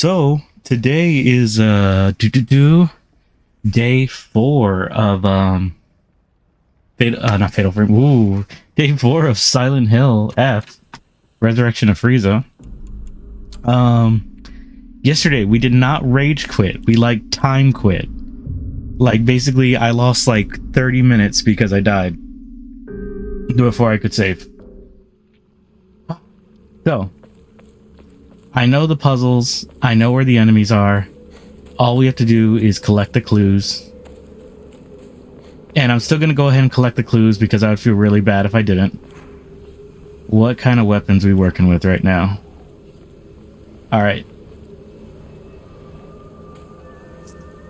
So today is day 4 of not Fatal Frame. Ooh, day 4 of Silent Hill F, Resurrection of Frieza. Yesterday we did not rage quit. We time quit. Basically I lost 30 minutes because I died before I could save. So I know the puzzles. I know where the enemies are. All we have to do is collect the clues. And I'm still going to go ahead and collect the clues because I would feel really bad if I didn't. What kind of weapons are we working with right now? Alright.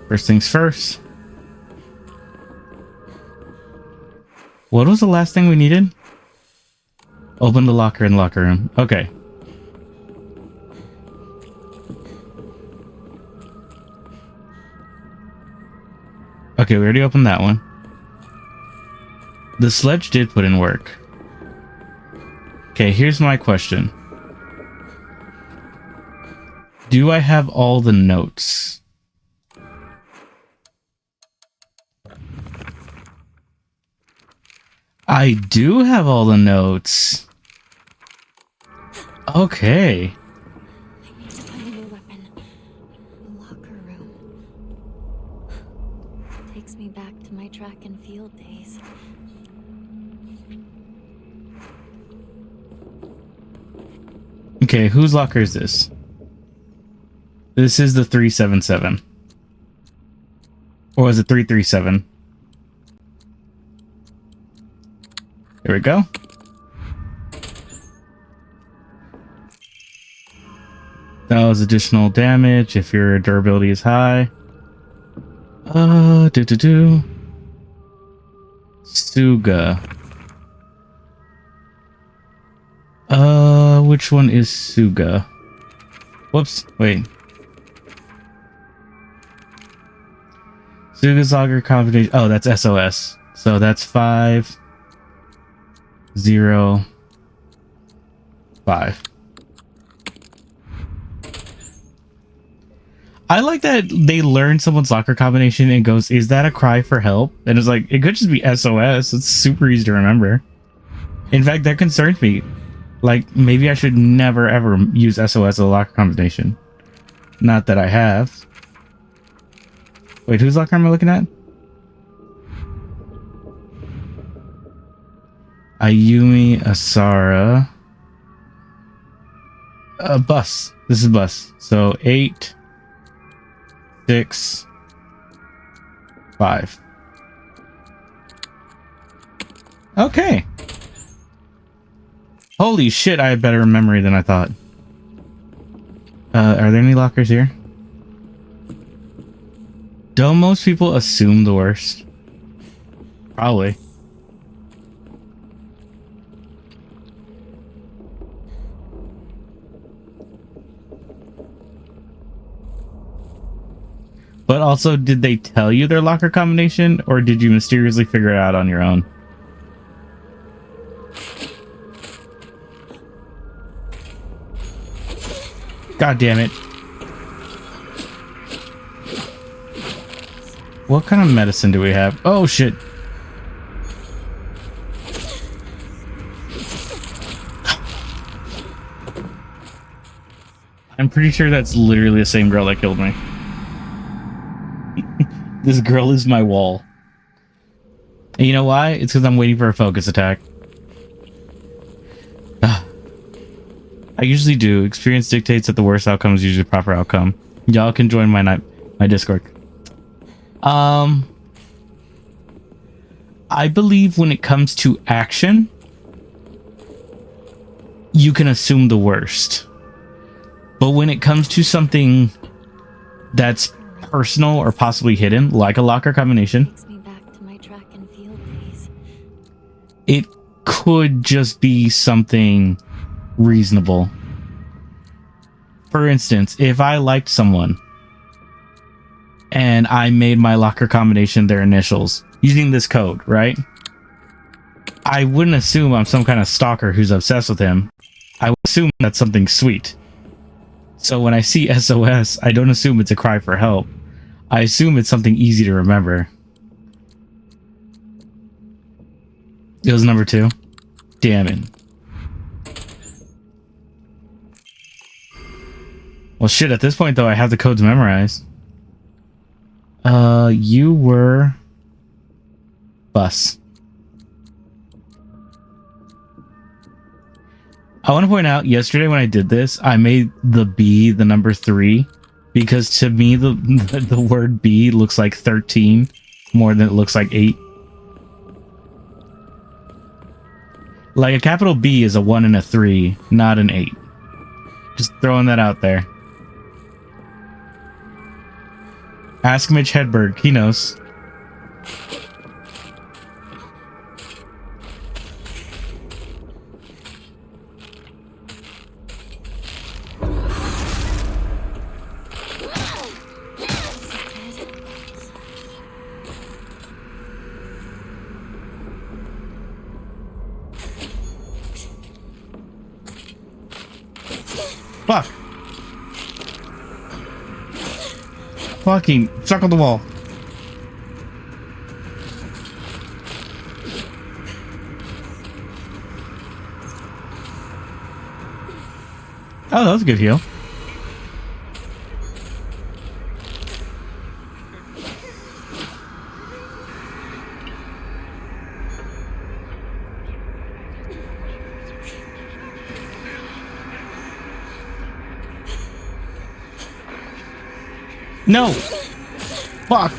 First things first. What was the last thing we needed? Open the locker in the locker room. Okay. Okay, we already opened that one. The sledge did put in work. Okay, here's my question. Do I have all the notes? I do have all the notes. Okay. Me back to my track and field days. Okay, whose locker is this? This is the 377. Or was it 337? Here we go. That was additional damage if your durability is high. Suga. Which one is Suga? Whoops, wait. Suga's logger combination. Oh, that's SOS. So that's 5, 0, 5. I like that they learn someone's locker combination and goes, is that a cry for help? And it's like, it could just be SOS. It's super easy to remember. In fact, that concerns me. Maybe I should never ever use SOS as a locker combination. Not that I have. Wait, whose locker am I looking at? Ayumi Asara. Bus. This is bus. So 8, 6, 5. Okay. Holy shit, I have better memory than I thought. Are there any lockers here? Don't most people assume the worst? Probably. But also, did they tell you their locker combination, or did you mysteriously figure it out on your own? God damn it. What kind of medicine do we have? Oh shit. I'm pretty sure that's literally the same girl that killed me. This girl is my wall. And you know why? It's because I'm waiting for a focus attack. I usually do. Experience dictates that the worst outcome is usually the proper outcome. Y'all can join my Discord. I believe when it comes to action, you can assume the worst. But when it comes to something that's personal or possibly hidden, like a locker combination, Takes me back to my track and field days. It could just be something reasonable. For instance, if I liked someone and I made my locker combination their initials using this code, right? I wouldn't assume I'm some kind of stalker who's obsessed with him. I would assume that's something sweet. So when I see SOS, I don't assume it's a cry for help. I assume it's something easy to remember. It was number 2. Damn it. Well, shit, at this point, though, I have the codes memorized. You were... Bus. I want to point out, yesterday when I did this, I made the B the number 3, because to me, the word B looks like 13 more than it looks like 8. Like, a capital B is a 1 and a 3, not an 8. Just throwing that out there. Ask Mitch Hedberg. He knows. Fuck. Fucking stuck on the wall. Oh, that was a good heal. No! Fuck!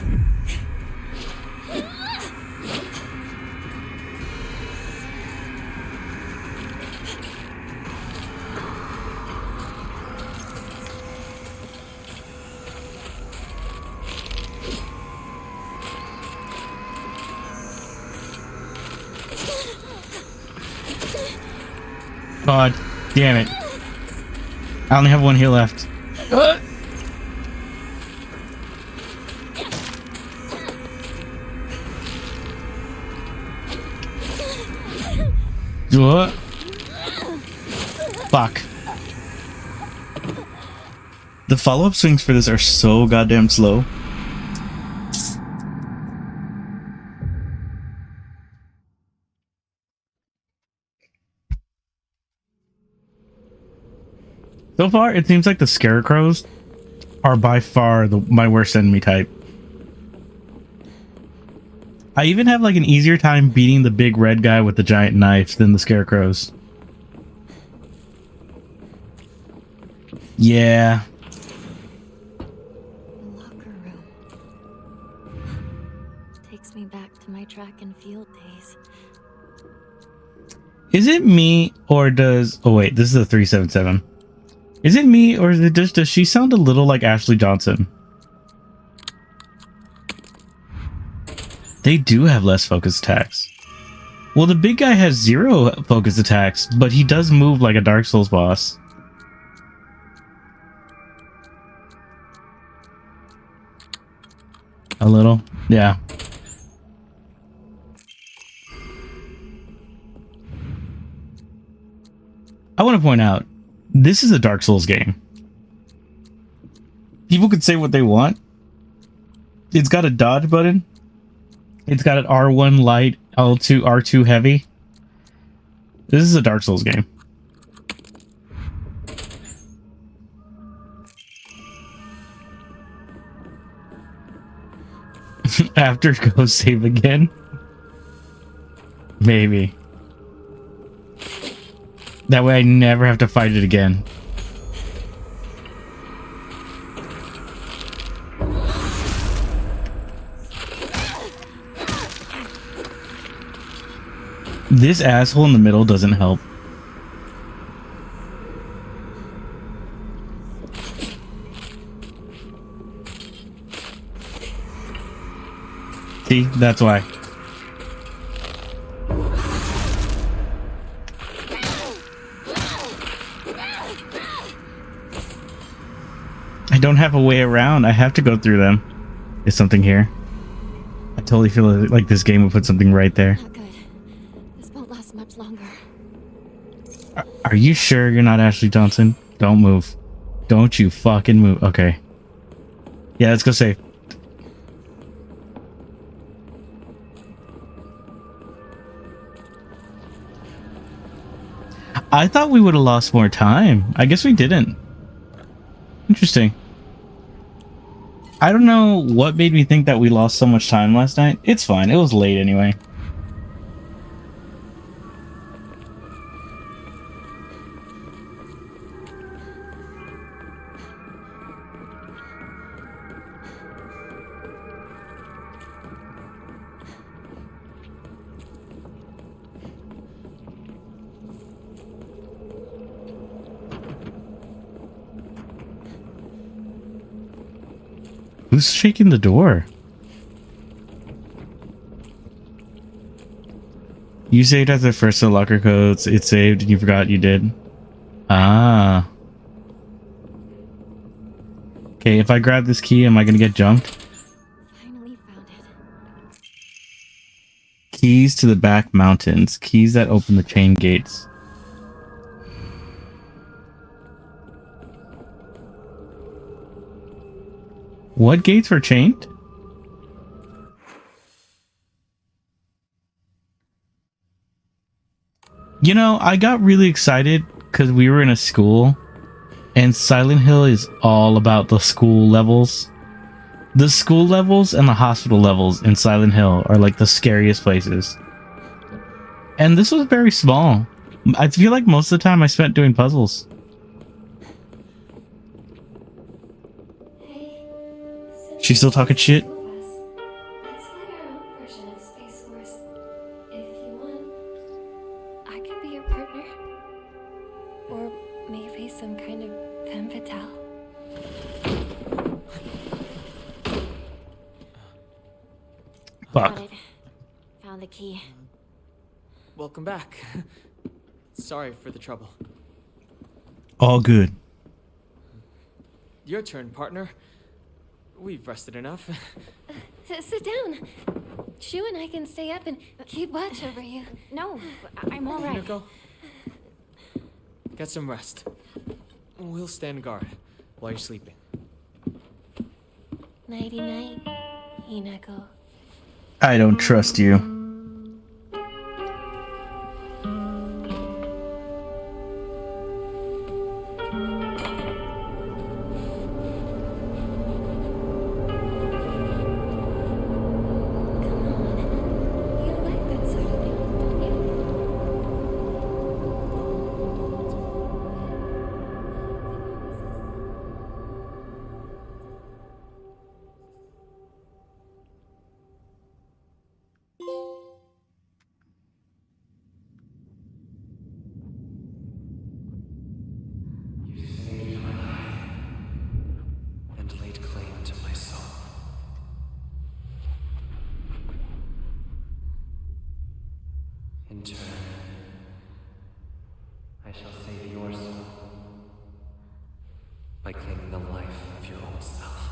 God damn it. I only have 1 heal left. What? Fuck. The follow-up swings for this are so goddamn slow. So far, it seems like the scarecrows are by far my worst enemy type. I even have like an easier time beating the big red guy with the giant knife than the scarecrows. Yeah. The locker room takes me back to my track and field days. Is it me or does... Oh wait, this is a 377. Is it me or is it just... Does she sound a little like Ashley Johnson? They do have less focus attacks. Well, the big guy has 0 focus attacks, but he does move like a Dark Souls boss. A little? Yeah. I want to point out, this is a Dark Souls game. People could say what they want. It's got a dodge button. It's got an R1 light, L2, R2 heavy. This is a Dark Souls game. After go save again? Maybe. That way I never have to fight it again. This asshole in the middle doesn't help. See, that's why. I don't have a way around. I have to go through them. There's something here. I totally feel like this game would put something right there. Not good. This won't last much longer. Are you sure you're not Ashley Johnson? Don't move. Don't you fucking move. Okay. Yeah, let's go safe. I thought we would have lost more time. I guess we didn't. Interesting. I don't know what made me think that we lost so much time last night. It's fine. It was late anyway. Who's shaking the door? You saved at the first of the locker codes. It saved and you forgot you did. Ah. Okay, if I grab this key, am I gonna get jumped? Finally found it. Keys to the back mountains. Keys that open the chain gates. What gates were chained? You know, I got really excited because we were in a school and Silent Hill is all about the school levels. The school levels and the hospital levels in Silent Hill are like the scariest places. And this was very small. I feel like most of the time I spent doing puzzles. She's still talking shit? I could be your partner. Or maybe some kind of femme fatale. Fuck. Got it. Found the key. Welcome back. Sorry for the trouble. All good. Your turn, partner. We've rested enough. Sit down. Shu and I can stay up and keep watch over you. No, I'm all right. Hinako, get some rest. We'll stand guard while you're sleeping. Nighty night, Hinako. I don't trust you. You like that sort of thing, don't you? And laid claim to my soul. In turn, I shall save your soul by claiming the life of your old self.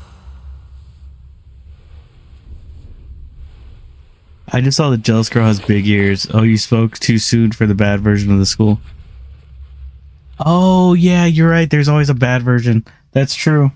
I just saw the jealous girl has big ears. Oh, you spoke too soon for the bad version of the school. Oh, yeah, you're right. There's always a bad version. That's true.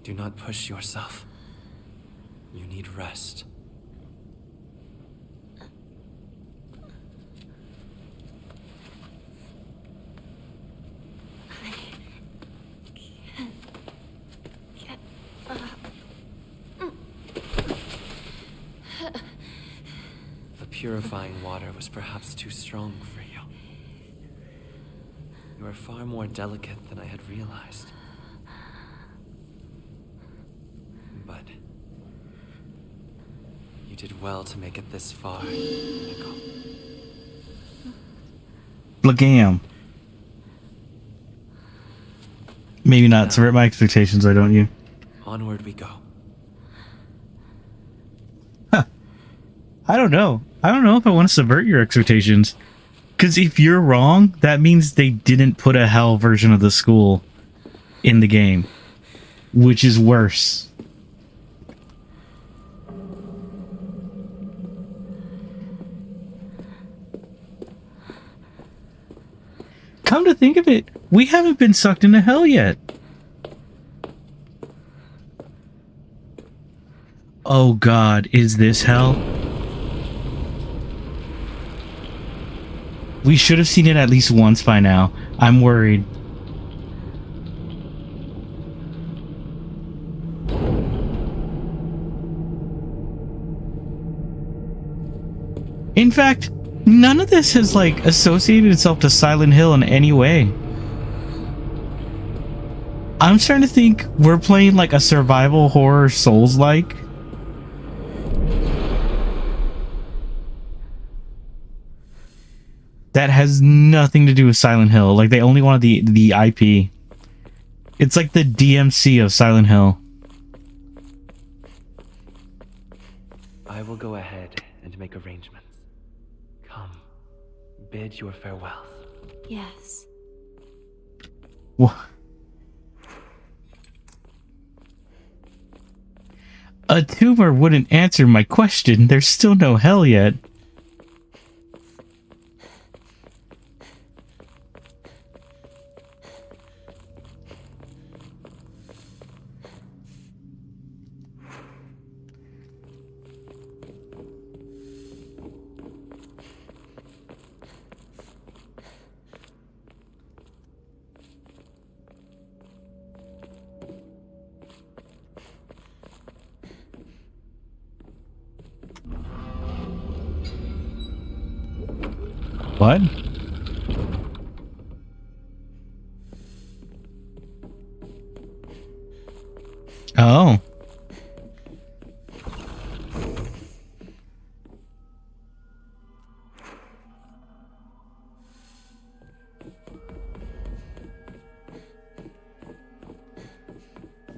Do not push yourself. You need rest. Get The purifying water was perhaps too strong for you. You are far more delicate than I had realized. But you did well to make it this far, Hinako. Blagam. Maybe not. Subvert my expectations, why don't you? Onward we go. I don't know. I don't know if I want to subvert your expectations. Because if you're wrong, that means they didn't put a hell version of the school in the game. Which is worse. Come to think of it, we haven't been sucked into hell yet. Oh god, is this hell? We should have seen it at least once by now. I'm worried. In fact, none of this has, like, associated itself to Silent Hill in any way. I'm starting to think we're playing, like, a survival horror Souls-like. That has nothing to do with Silent Hill. Like, they only wanted the IP. It's like the DMC of Silent Hill. I will go ahead and make arrangements. Come, bid your farewells. Yes. What? A tumor wouldn't answer my question. There's still no hell yet. What? Oh.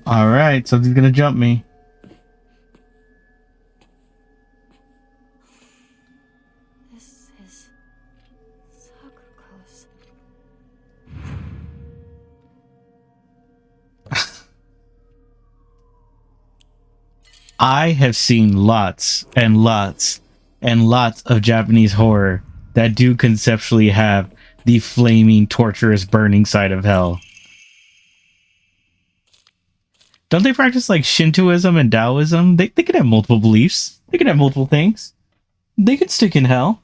All right, something's gonna jump me. This is Sakuko's. I have seen lots and lots and lots of Japanese horror that do conceptually have the flaming, torturous, burning side of hell. Don't they practice like Shintoism and Taoism? They could have multiple beliefs. They could have multiple things. They could stick in hell.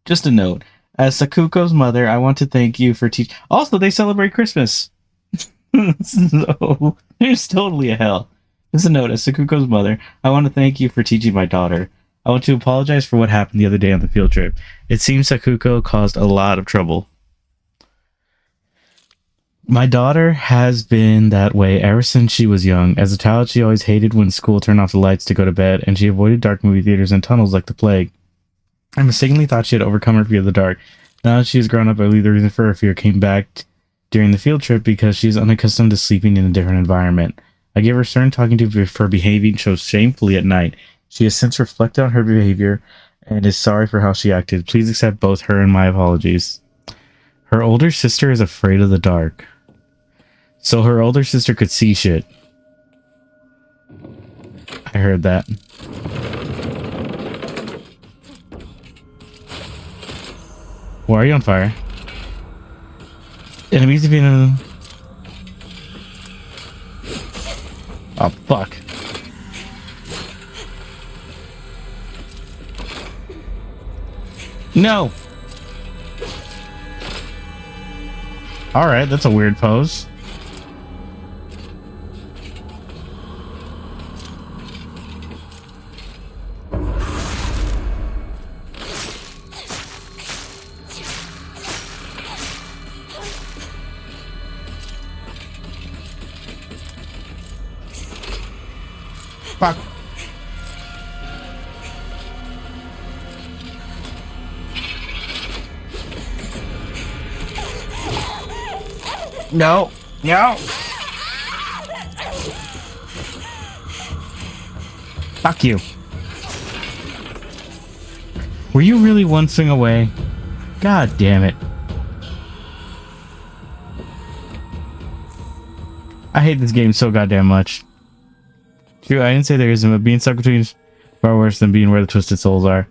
Just a note. As Sakuko's mother, I want to thank you for teaching. Also, they celebrate Christmas. So, there's totally a hell. Just a note. As Sakuko's mother, I want to thank you for teaching my daughter. I want to apologize for what happened the other day on the field trip. It seems Sakuko caused a lot of trouble. My daughter has been that way ever since she was young. As a child, she always hated when school turned off the lights to go to bed, and she avoided dark movie theaters and tunnels like the plague. I mistakenly thought she had overcome her fear of the dark. Now that she has grown up, I believe the reason for her fear came back during the field trip because she is unaccustomed to sleeping in a different environment. I gave her stern talking to for behaving so shamefully at night. She has since reflected on her behavior and is sorry for how she acted. Please accept both her and my apologies. Her older sister is afraid of the dark. So her older sister could see shit. I heard that. Why are you on fire? Enemies have been... Oh, fuck. No! Alright, that's a weird pose. Fuck. No. No. Fuck you. Were you really one swing away? God damn it. I hate this game so goddamn much. True, I didn't say there isn't, but being stuck between is far worse than being where the twisted souls are.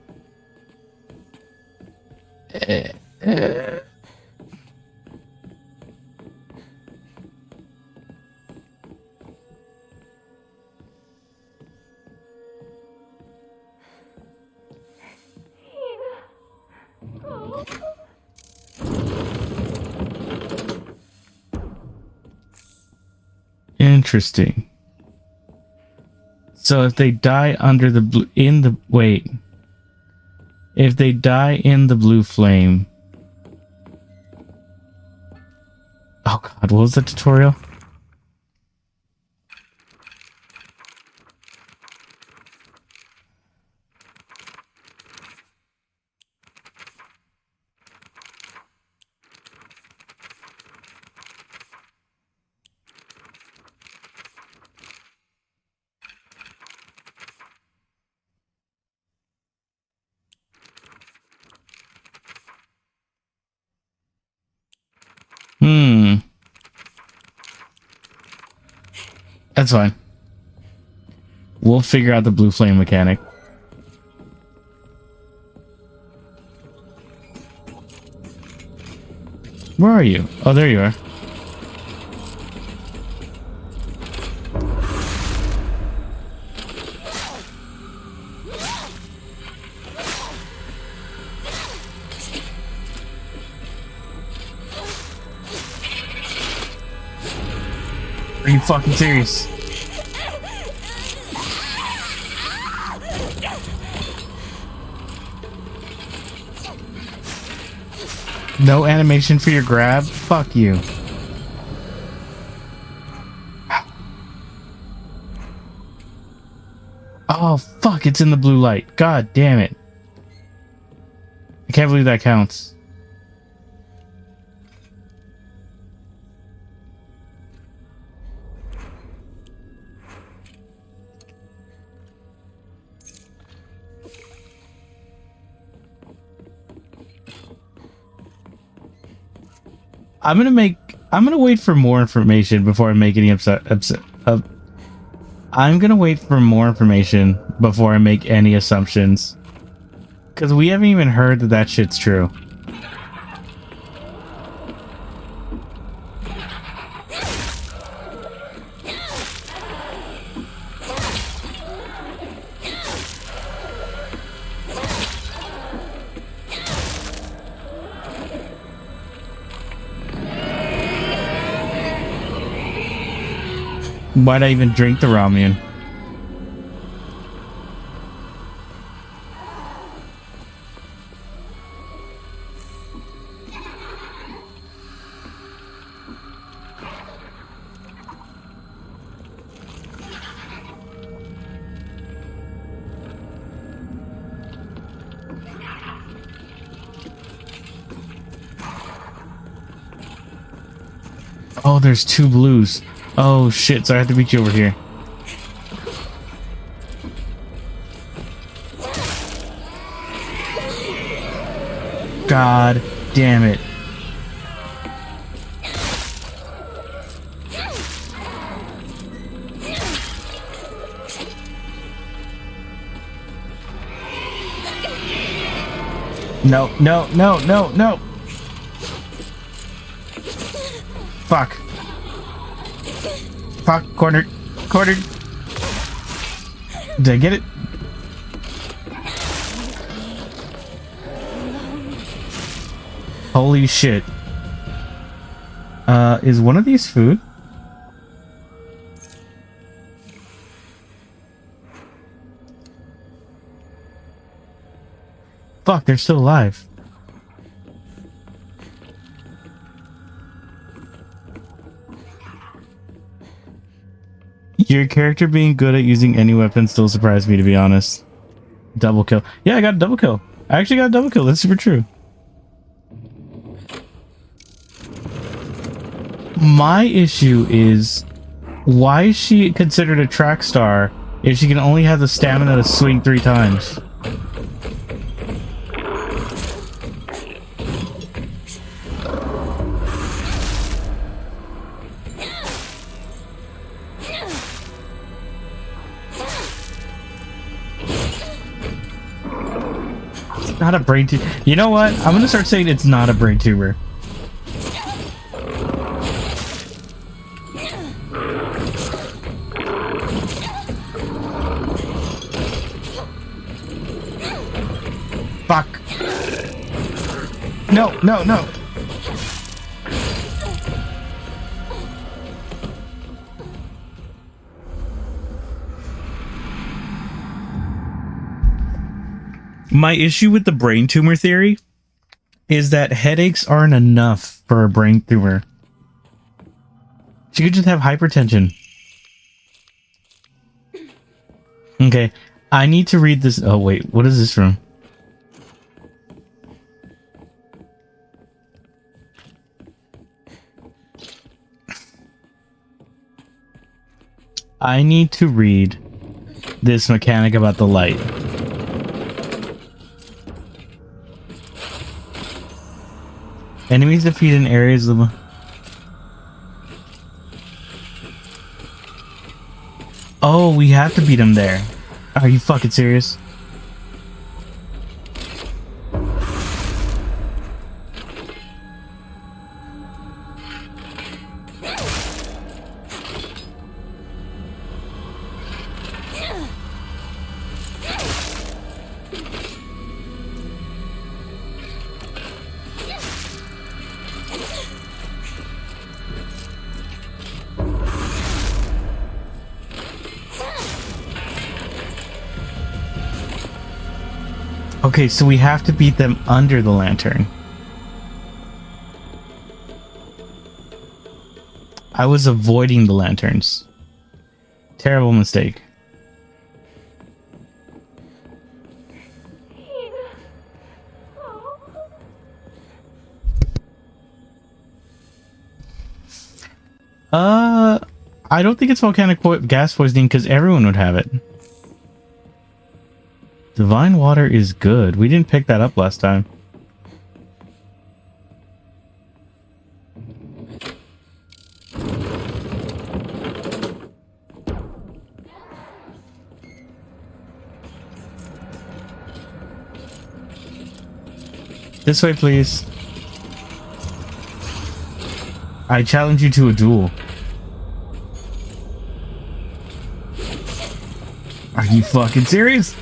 Interesting. So if they die under the blue if they die in the blue flame. Oh god, what was the tutorial? That's fine. We'll figure out the blue flame mechanic. Where are you? Oh, there you are. Are you fucking serious? No animation for your grab? Fuck you. Oh, fuck, it's in the blue light. God damn it. I can't believe that counts. I'm gonna wait for more information before I make any I'm gonna wait for more information before I make any assumptions. Because we haven't even heard that that shit's true. Why'd I even drink the ramen? Oh, there's two blues. Oh shit, so I have to beat you over here. God damn it. No, no, no, no, no. Fuck. Fuck, cornered. Cornered. Did I get it? Holy shit. Is one of these food? Fuck, they're still alive. Your character being good at using any weapon still surprised me, to be honest. Double kill. Yeah, I got a double kill. I actually got a double kill. That's super true. My issue is, why is she considered a track star if she can only have the stamina to swing 3 times. It's not a brain tumor. You know what? I'm gonna start saying it's not a brain tumor. Fuck. No, no, no. My issue with the brain tumor theory is that headaches aren't enough for a brain tumor. She could just have hypertension. Okay, I need to read this. Oh, wait, what is this from? I need to read this mechanic about the light. Enemies defeated in areas of... Oh, we have to beat him there. Are you fucking serious? Okay, so we have to beat them under the lantern. I was avoiding the lanterns. Terrible mistake. I don't think it's volcanic gas poisoning because everyone would have it. Divine water is good. We didn't pick that up last time. This way, please. I challenge you to a duel. Are you fucking serious?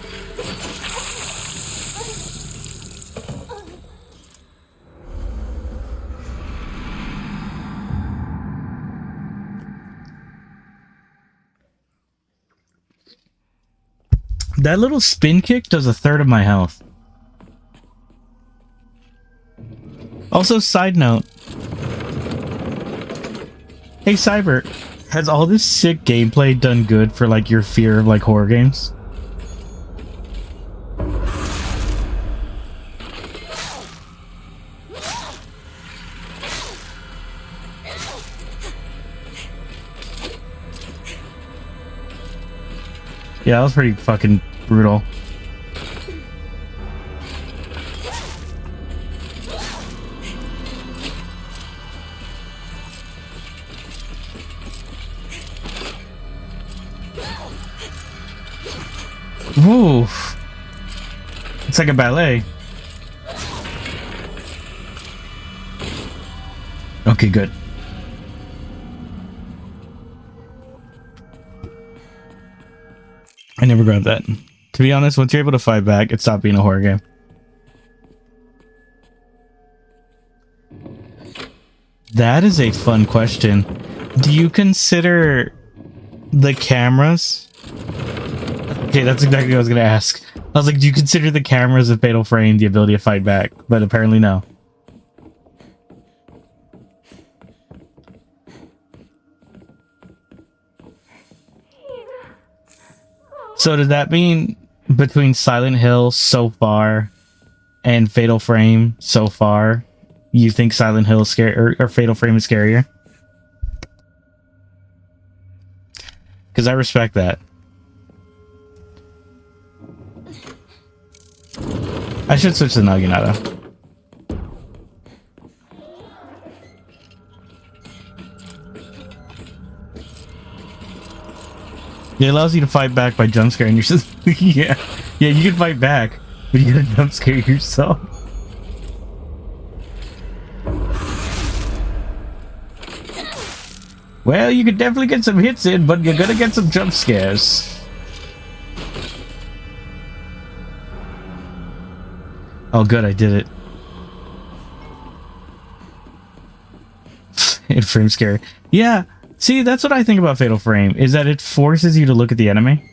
That little spin kick does 1/3 of my health. Also, side note. Hey, Cyber, has all this sick gameplay done good for, like, your fear of, like, horror games? Yeah, that was pretty fucking brutal. Ooh. It's like a ballet. Okay, good. I never grabbed that. To be honest, once you're able to fight back, it stopped being a horror game. That is a fun question. Do you consider the cameras? Okay, that's exactly what I was going to ask. I was like, do you consider the cameras of Fatal Frame the ability to fight back? But apparently no. So does that mean between Silent Hill so far and Fatal Frame so far, you think Silent Hill is scary or Fatal Frame is scarier? Because I respect that. I should switch to Naginata. It allows you to fight back by jump scaring yourself. Yeah, you can fight back, but you gotta jump scare yourself. Well, you could definitely get some hits in, but you're gonna get some jump scares. Oh, good, I did it. It frame scare. Yeah, see, that's what I think about Fatal Frame, is that it forces you to look at the enemy.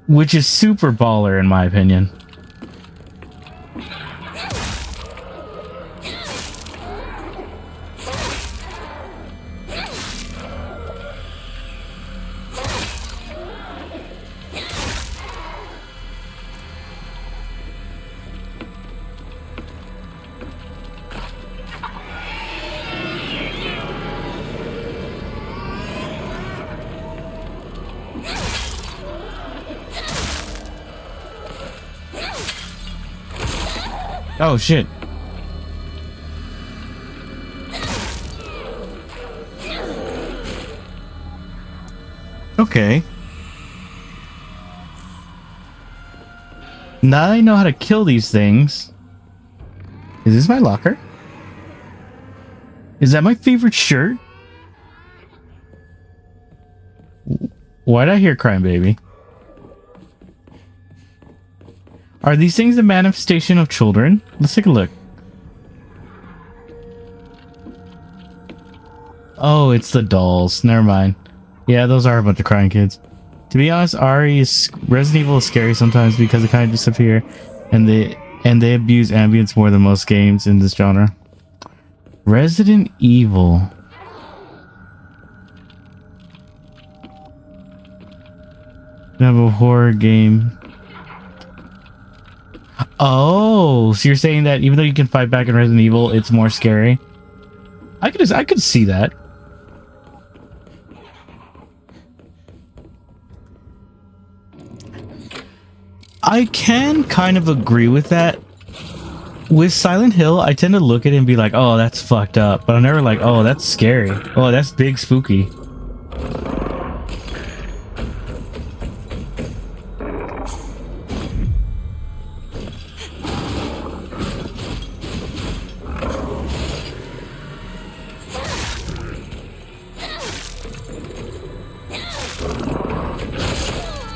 Which is super baller, in my opinion. Oh shit. Okay. Now I know how to kill these things. Is this my locker? Is that my favorite shirt? Why'd I hear crying baby? Are these things a manifestation of children? Let's take a look. Oh, it's the dolls. Never mind. Yeah, those are a bunch of crying kids. To be honest, Resident Evil is scary sometimes because they kind of disappear, and they abuse ambience more than most games in this genre. Resident Evil. We have a horror game. Oh, so you're saying that even though you can fight back in Resident Evil, it's more scary? I could see that. I can kind of agree with that. With Silent Hill, I tend to look at it and be like, oh, that's fucked up. But I'm never like, oh, that's scary. Oh, that's big spooky.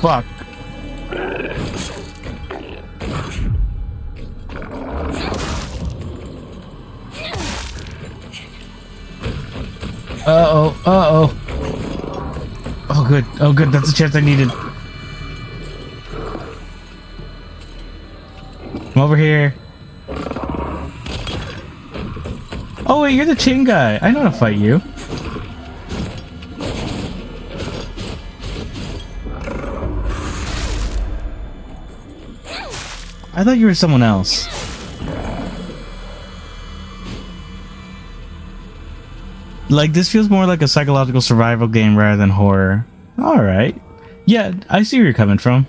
Fuck. Uh-oh, uh-oh. Oh, good. Oh, good. That's the chance I needed. Come over here. Oh, wait, you're the chain guy. I know how to fight you. I thought you were someone else. Like, this feels more like a psychological survival game rather than horror. Alright. Yeah, I see where you're coming from.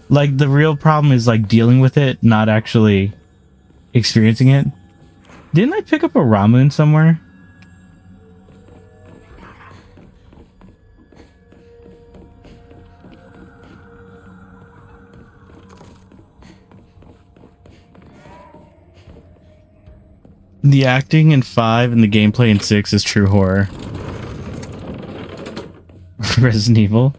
Like, the real problem is, like, dealing with it, not actually experiencing it. Didn't I pick up a Ramen somewhere? The acting in 5 and the gameplay in 6 is true horror. Resident Evil.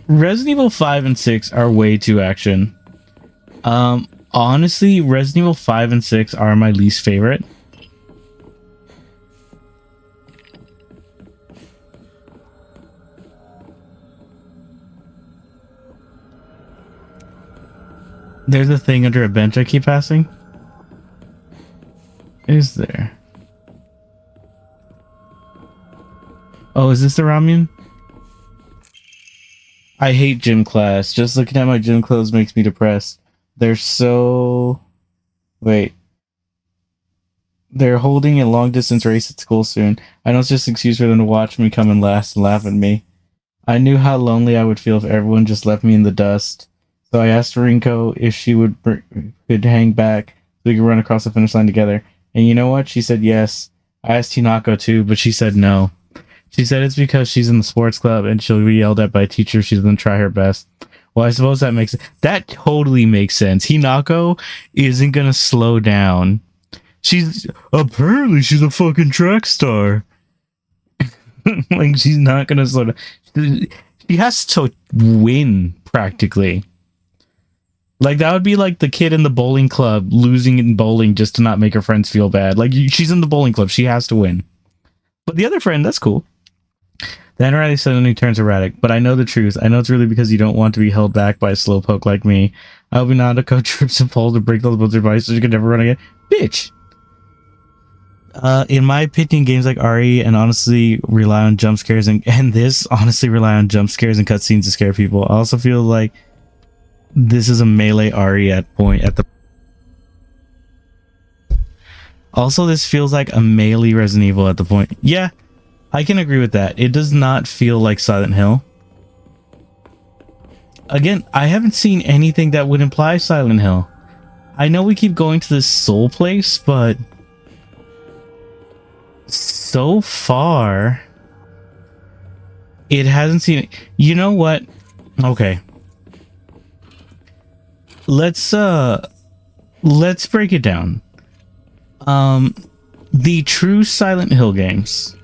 Resident Evil 5 and 6 are way too action. Honestly, Resident Evil 5 and 6 are my least favorite. There's a thing under a bench I keep passing. Is there? Oh, is this the ramen? I hate gym class. Just looking at my gym clothes makes me depressed. They're so... Wait. They're holding a long distance race at school soon. I know it's just an excuse for them to watch me come in last and laugh at me. I knew how lonely I would feel if everyone just left me in the dust. So I asked Rinko if she could hang back so we could run across the finish line together. And you know what? She said yes. I asked Hinako too, but she said no. She said it's because she's in the sports club and she'll be yelled at by teachers. She's going to try her best. Well, I suppose that totally makes sense. Hinako isn't going to slow down. She's a fucking track star. Like, she's not going to slow down. She has to win practically. Like, that would be like the kid in the bowling club losing in bowling just to not make her friends feel bad. Like, she's in the bowling club. She has to win. But the other friend, that's cool. Then Riley suddenly turns erratic, but I know the truth. I know it's really because you don't want to be held back by a slowpoke like me. I hope Hinako trips and falls to break those builds advice so you can never run again. Bitch! In my opinion, games like RE and honestly rely on jump scares and this honestly rely on jump scares and cutscenes to scare people. I also feel like this is a melee RE Also, this feels like a melee Resident Evil at the point. Yeah, I can agree with that. It does not feel like Silent Hill. Again, I haven't seen anything that would imply Silent Hill. I know we keep going to this soul place, but so far it hasn't seen it. You know what? Okay. Let's break it down. The true Silent Hill games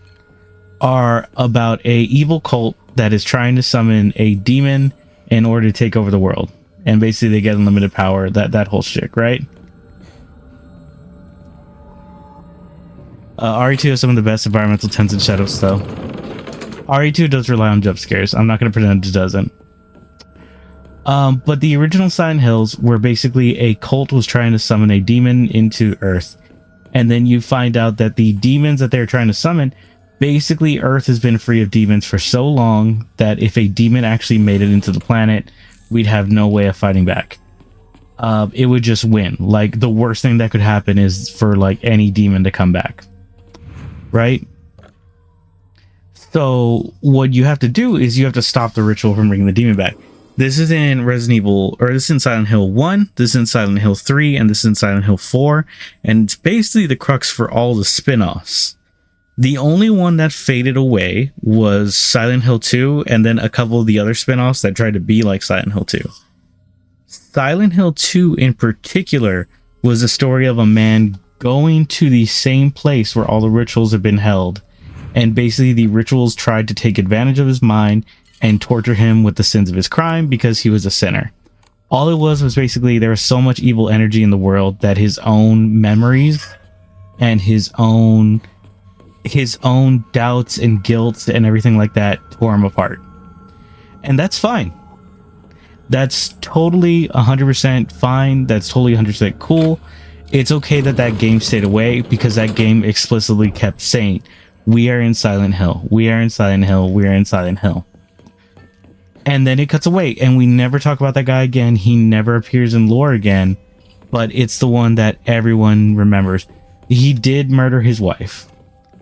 are about a evil cult that is trying to summon a demon in order to take over the world, and basically they get unlimited power. That whole shit, right? RE2 has some of the best environmental tents and shadows, though. RE2 does rely on jump scares. I'm not going to pretend it doesn't. But the original Silent Hills were basically a cult was trying to summon a demon into Earth. And then you find out that the demons that they're trying to summon, basically Earth has been free of demons for so long that if a demon actually made it into the planet, we'd have no way of fighting back. It would just win. Like, the worst thing that could happen is for like any demon to come back. Right? So what you have to do is you have to stop the ritual from bringing the demon back. This is in Resident Evil, or this is in Silent Hill 1, this is in Silent Hill 3, and this is in Silent Hill 4, and it's basically the crux for all the spin-offs. The only one that faded away was Silent Hill 2, and then a couple of the other spin-offs that tried to be like Silent Hill 2. Silent Hill 2 in particular was a story of a man going to the same place where all the rituals have been held, and basically the rituals tried to take advantage of his mind and torture him with the sins of his crime because he was a sinner. All it was basically there was so much evil energy in the world that his own memories and his own doubts and guilt and everything like that tore him apart. And that's fine. That's totally 100% fine. That's totally 100% cool. It's okay that that game stayed away because that game explicitly kept saying, we are in Silent Hill. We are in Silent Hill. We are in Silent Hill. And then it cuts away and we never talk about that guy again. He never appears in lore again, but it's the one that everyone remembers. He did murder his wife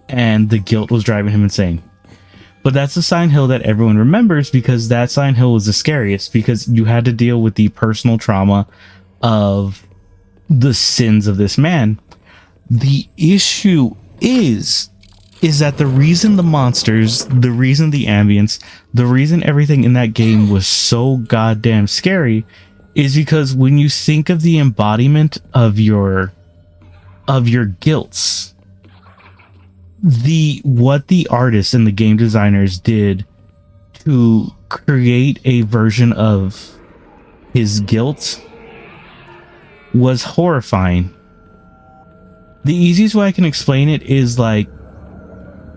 and the guilt was driving him insane. But that's the Silent Hill that everyone remembers because that Silent Hill was the scariest because you had to deal with the personal trauma of the sins of this man. The issue is that the reason the monsters, the reason the ambience, the reason everything in that game was so goddamn scary is because when you think of the embodiment of your guilts, what the artists and the game designers did to create a version of his guilt was horrifying. The easiest way I can explain it is like,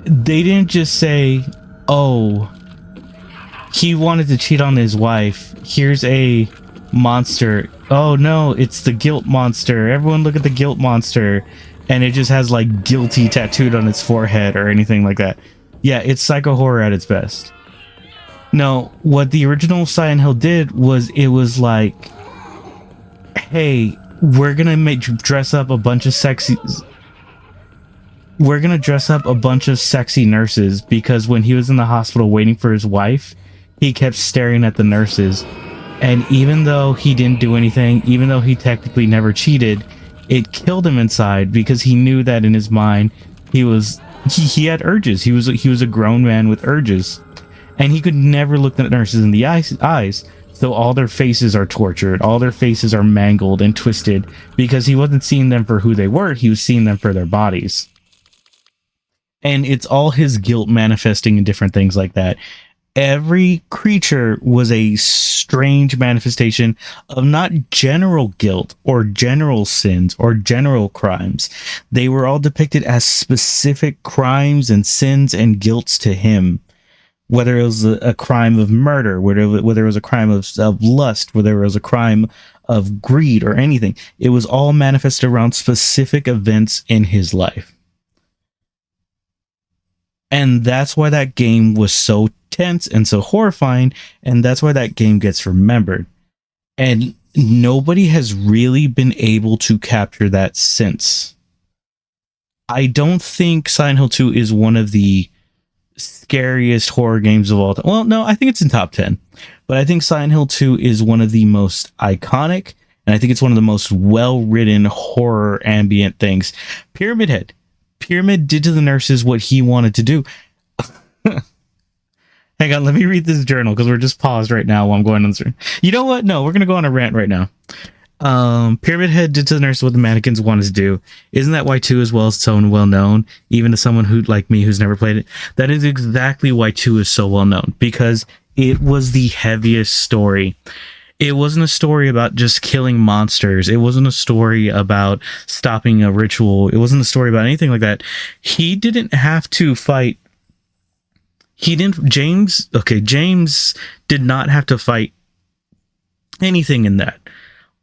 they didn't just say, oh, he wanted to cheat on his wife. Here's a monster. Oh no, it's the guilt monster. Everyone look at the guilt monster. And it just has like guilty tattooed on its forehead or anything like that. Yeah, it's psycho horror at its best. No, what the original Silent Hill did was it was like, hey, we're gonna dress up a bunch of sexy... we're gonna dress up a bunch of sexy nurses because when he was in the hospital waiting for his wife, he kept staring at the nurses. And even though he didn't do anything, even though he technically never cheated, it killed him inside because he knew that in his mind he had urges. He was a grown man with urges, and he could never look the nurses in the eyes. So all their faces are tortured, all their faces are mangled and twisted because he wasn't seeing them for who they were. He was seeing them for their bodies. And it's all his guilt manifesting in different things like that. Every creature was a strange manifestation of not general guilt or general sins or general crimes. They were all depicted as specific crimes and sins and guilts to him. Whether it was a crime of murder, whether it was a crime of lust, whether it was a crime of greed or anything, it was all manifested around specific events in his life. And that's why that game was so tense and so horrifying, and that's why that game gets remembered. And nobody has really been able to capture that since. I don't think Silent Hill 2 is one of the scariest horror games of all time. Well, no, I think it's in top 10. But I think Silent Hill 2 is one of the most iconic, and I think it's one of the most well-written horror ambient things. Pyramid Head. Pyramid did to the nurses what he wanted to do. Hang on, let me read this journal because we're just paused right now while I'm going on. You know what? No, we're going to go on a rant right now. Pyramid Head did to the nurse what the mannequins wanted to do. Isn't that why 2 is so well known, even to someone who like me who's never played it? That is exactly why 2 is so well known, because it was the heaviest story. It wasn't a story about just killing monsters. It wasn't a story about stopping a ritual. It wasn't a story about anything like that. He didn't have to fight. James did not have to fight anything in that.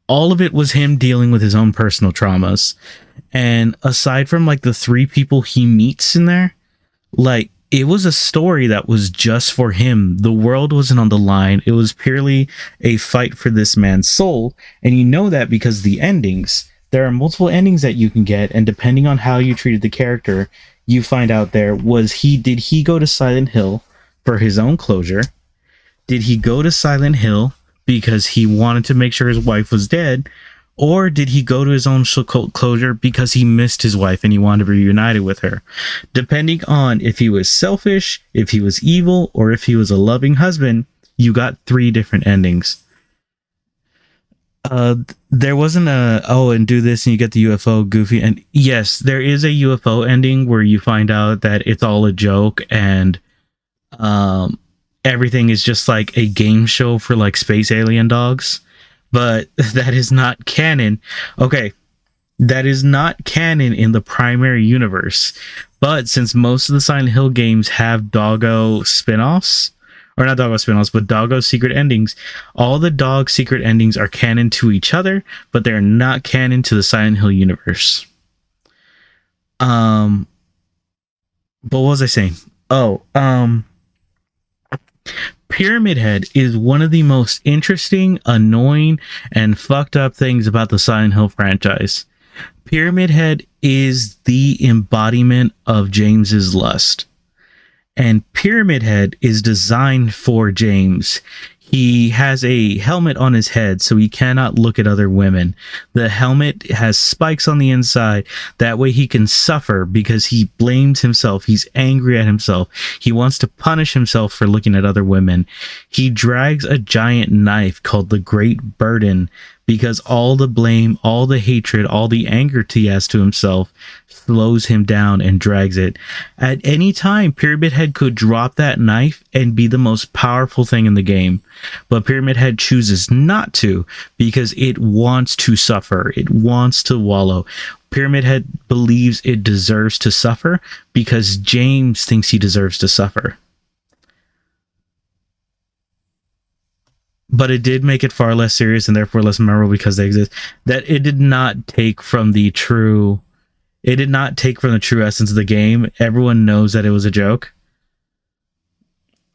All of it was him dealing with his own personal traumas. And aside from like the 3 people he meets in there, like, it was a story that was just for him. The world wasn't on the line. It was purely a fight for this man's soul. And you know that because the endings, there are multiple endings that you can get. And depending on how you treated the character, you find out did he go to Silent Hill for his own closure? Did he go to Silent Hill because he wanted to make sure his wife was dead? Or did he go to his own closure because he missed his wife and he wanted to be reunited with her? Depending on if he was selfish, if he was evil, or if he was a loving husband, you got 3 different endings. There wasn't and do this and you get the UFO goofy. And yes, there is a UFO ending where you find out that it's all a joke and everything is just like a game show for like space alien dogs. But that is not canon. Okay, that is not canon in the primary universe. But since most of the Silent Hill games have Doggo spin-offs, or not Doggo spin-offs, but Doggo secret endings, all the dog secret endings are canon to each other, but they're not canon to the Silent Hill universe. But what was I saying? Pyramid Head is one of the most interesting, annoying, and fucked up things about the Silent Hill franchise. Pyramid Head is the embodiment of James's lust. And Pyramid Head is designed for James. He has a helmet on his head, so he cannot look at other women. The helmet has spikes on the inside. That way he can suffer because he blames himself. He's angry at himself. He wants to punish himself for looking at other women. He drags a giant knife called the Great Burden because all the blame, all the hatred, all the anger he has to himself slows him down and drags it. At any time, Pyramid Head could drop that knife and be the most powerful thing in the game. But Pyramid Head chooses not to because it wants to suffer. It wants to wallow. Pyramid Head believes it deserves to suffer because James thinks he deserves to suffer. But it did make it far less serious and therefore less memorable because they exist. That it did not take from the true... It did not take from the true essence of the game. Everyone knows that it was a joke.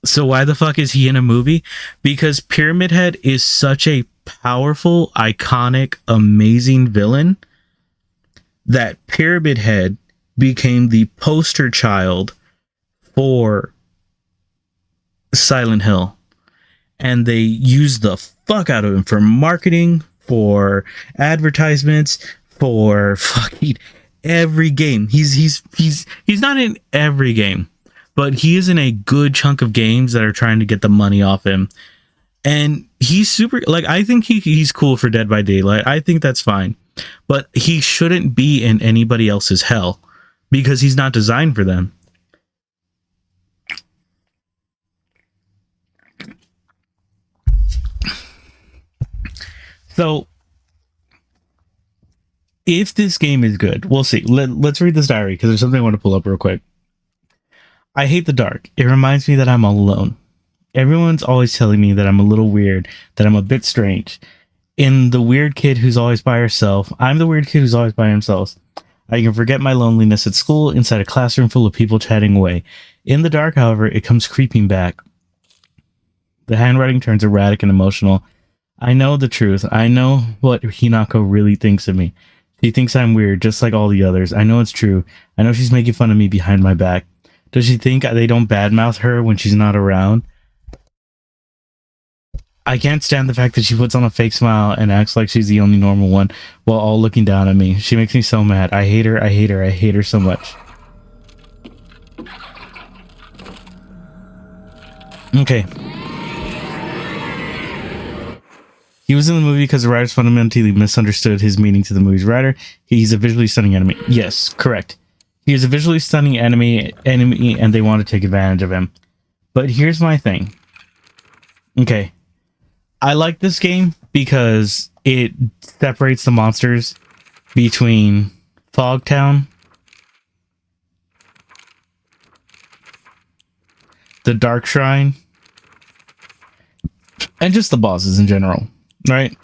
So why the fuck is he in a movie? Because Pyramid Head is such a powerful, iconic, amazing villain that Pyramid Head became the poster child for Silent Hill. And they used the fuck out of him for marketing, for advertisements, for fucking every game. He's not in every game, but he is in a good chunk of games that are trying to get the money off him. And he's super, like, I think he's cool for Dead by Daylight. I think that's fine. But he shouldn't be in anybody else's hell because he's not designed for them. So, if this game is good, we'll see. Let's read this diary because there's something I want to pull up real quick. I hate the dark. It reminds me that I'm all alone. Everyone's always telling me that I'm a little weird, that I'm a bit strange. In the weird kid who's always by herself, I'm the weird kid who's always by himself. I can forget my loneliness at school inside a classroom full of people chatting away. In the dark, however, it comes creeping back. The handwriting turns erratic and emotional. I know the truth. I know what Hinako really thinks of me. She thinks I'm weird, just like all the others. I know it's true. I know she's making fun of me behind my back. Does she think they don't badmouth her when she's not around? I can't stand the fact that she puts on a fake smile and acts like she's the only normal one while all looking down at me. She makes me so mad. I hate her. I hate her. I hate her so much. Okay. He was in the movie because the writers fundamentally misunderstood his meaning to the movie's writer. He's a visually stunning enemy. Yes, correct. He is a visually stunning enemy, and they want to take advantage of him. But here's my thing. Okay. I like this game because it separates the monsters between Fogtown, the Dark Shrine, and just the bosses in general, right?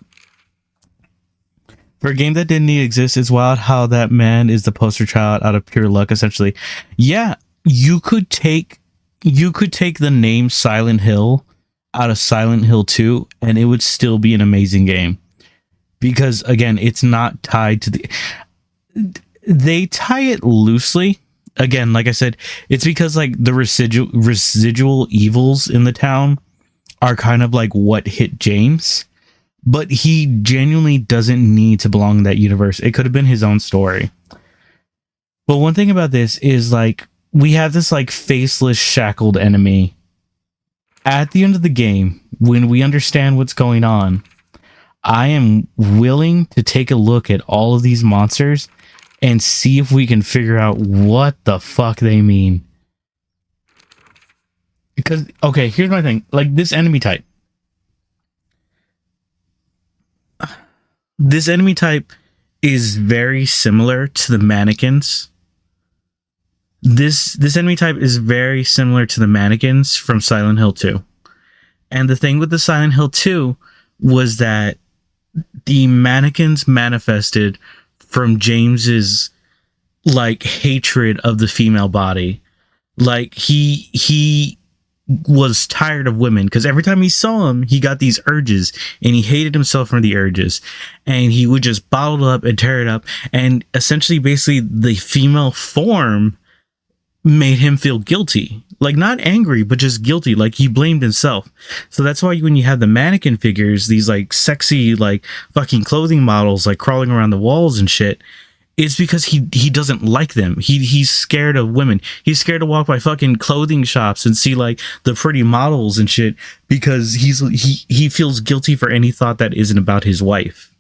For a game that didn't need to exist, it's wild how that man is the poster child out of pure luck, essentially. Yeah, you could take the name Silent Hill out of Silent Hill 2 and it would still be an amazing game. Because again, it's not tied to they tie it loosely. Again, like I said, it's because like the residual evils in the town are kind of like what hit James. But he genuinely doesn't need to belong in that universe. It could have been his own story. But one thing about this is like we have this like faceless shackled enemy. At the end of the game, when we understand what's going on, I am willing to take a look at all of these monsters and see if we can figure out what the fuck they mean. Because, okay, here's my thing. Like, this enemy type. This enemy type is very similar to the mannequins. This enemy type is very similar to the mannequins from Silent Hill 2. And the thing with the Silent Hill 2 was that the mannequins manifested from James's like hatred of the female body. Like he was tired of women because every time he saw them, he got these urges and he hated himself from the urges, and he would just bottle it up and tear it up, and essentially basically the female form made him feel guilty, like not angry but just guilty, like he blamed himself. So that's why when you have the mannequin figures, these like sexy like fucking clothing models like crawling around the walls and shit, it's because he doesn't like them. He's scared of women. He's scared to walk by fucking clothing shops and see like the pretty models and shit because he feels guilty for any thought that isn't about his wife.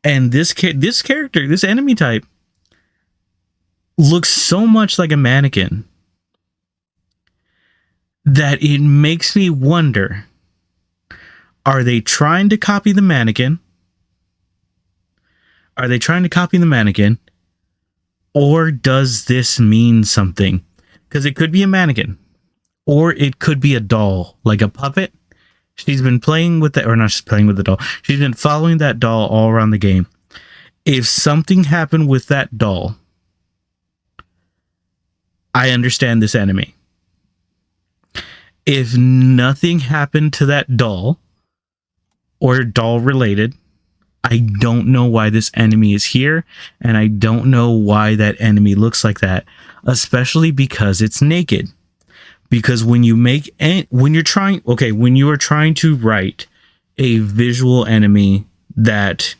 And this character, this enemy type, looks so much like a mannequin that it makes me wonder, are they trying to copy the mannequin? Are they trying to copy the mannequin? Or does this mean something? Because it could be a mannequin. Or it could be a doll, like a puppet. She's been playing with that, or not just playing with the doll. She's been following that doll all around the game. If something happened with that doll, I understand this enemy. If nothing happened to that doll, or doll related, I don't know why this enemy is here, and I don't know why that enemy looks like that, especially because it's naked. Because when you are trying to write a visual enemy that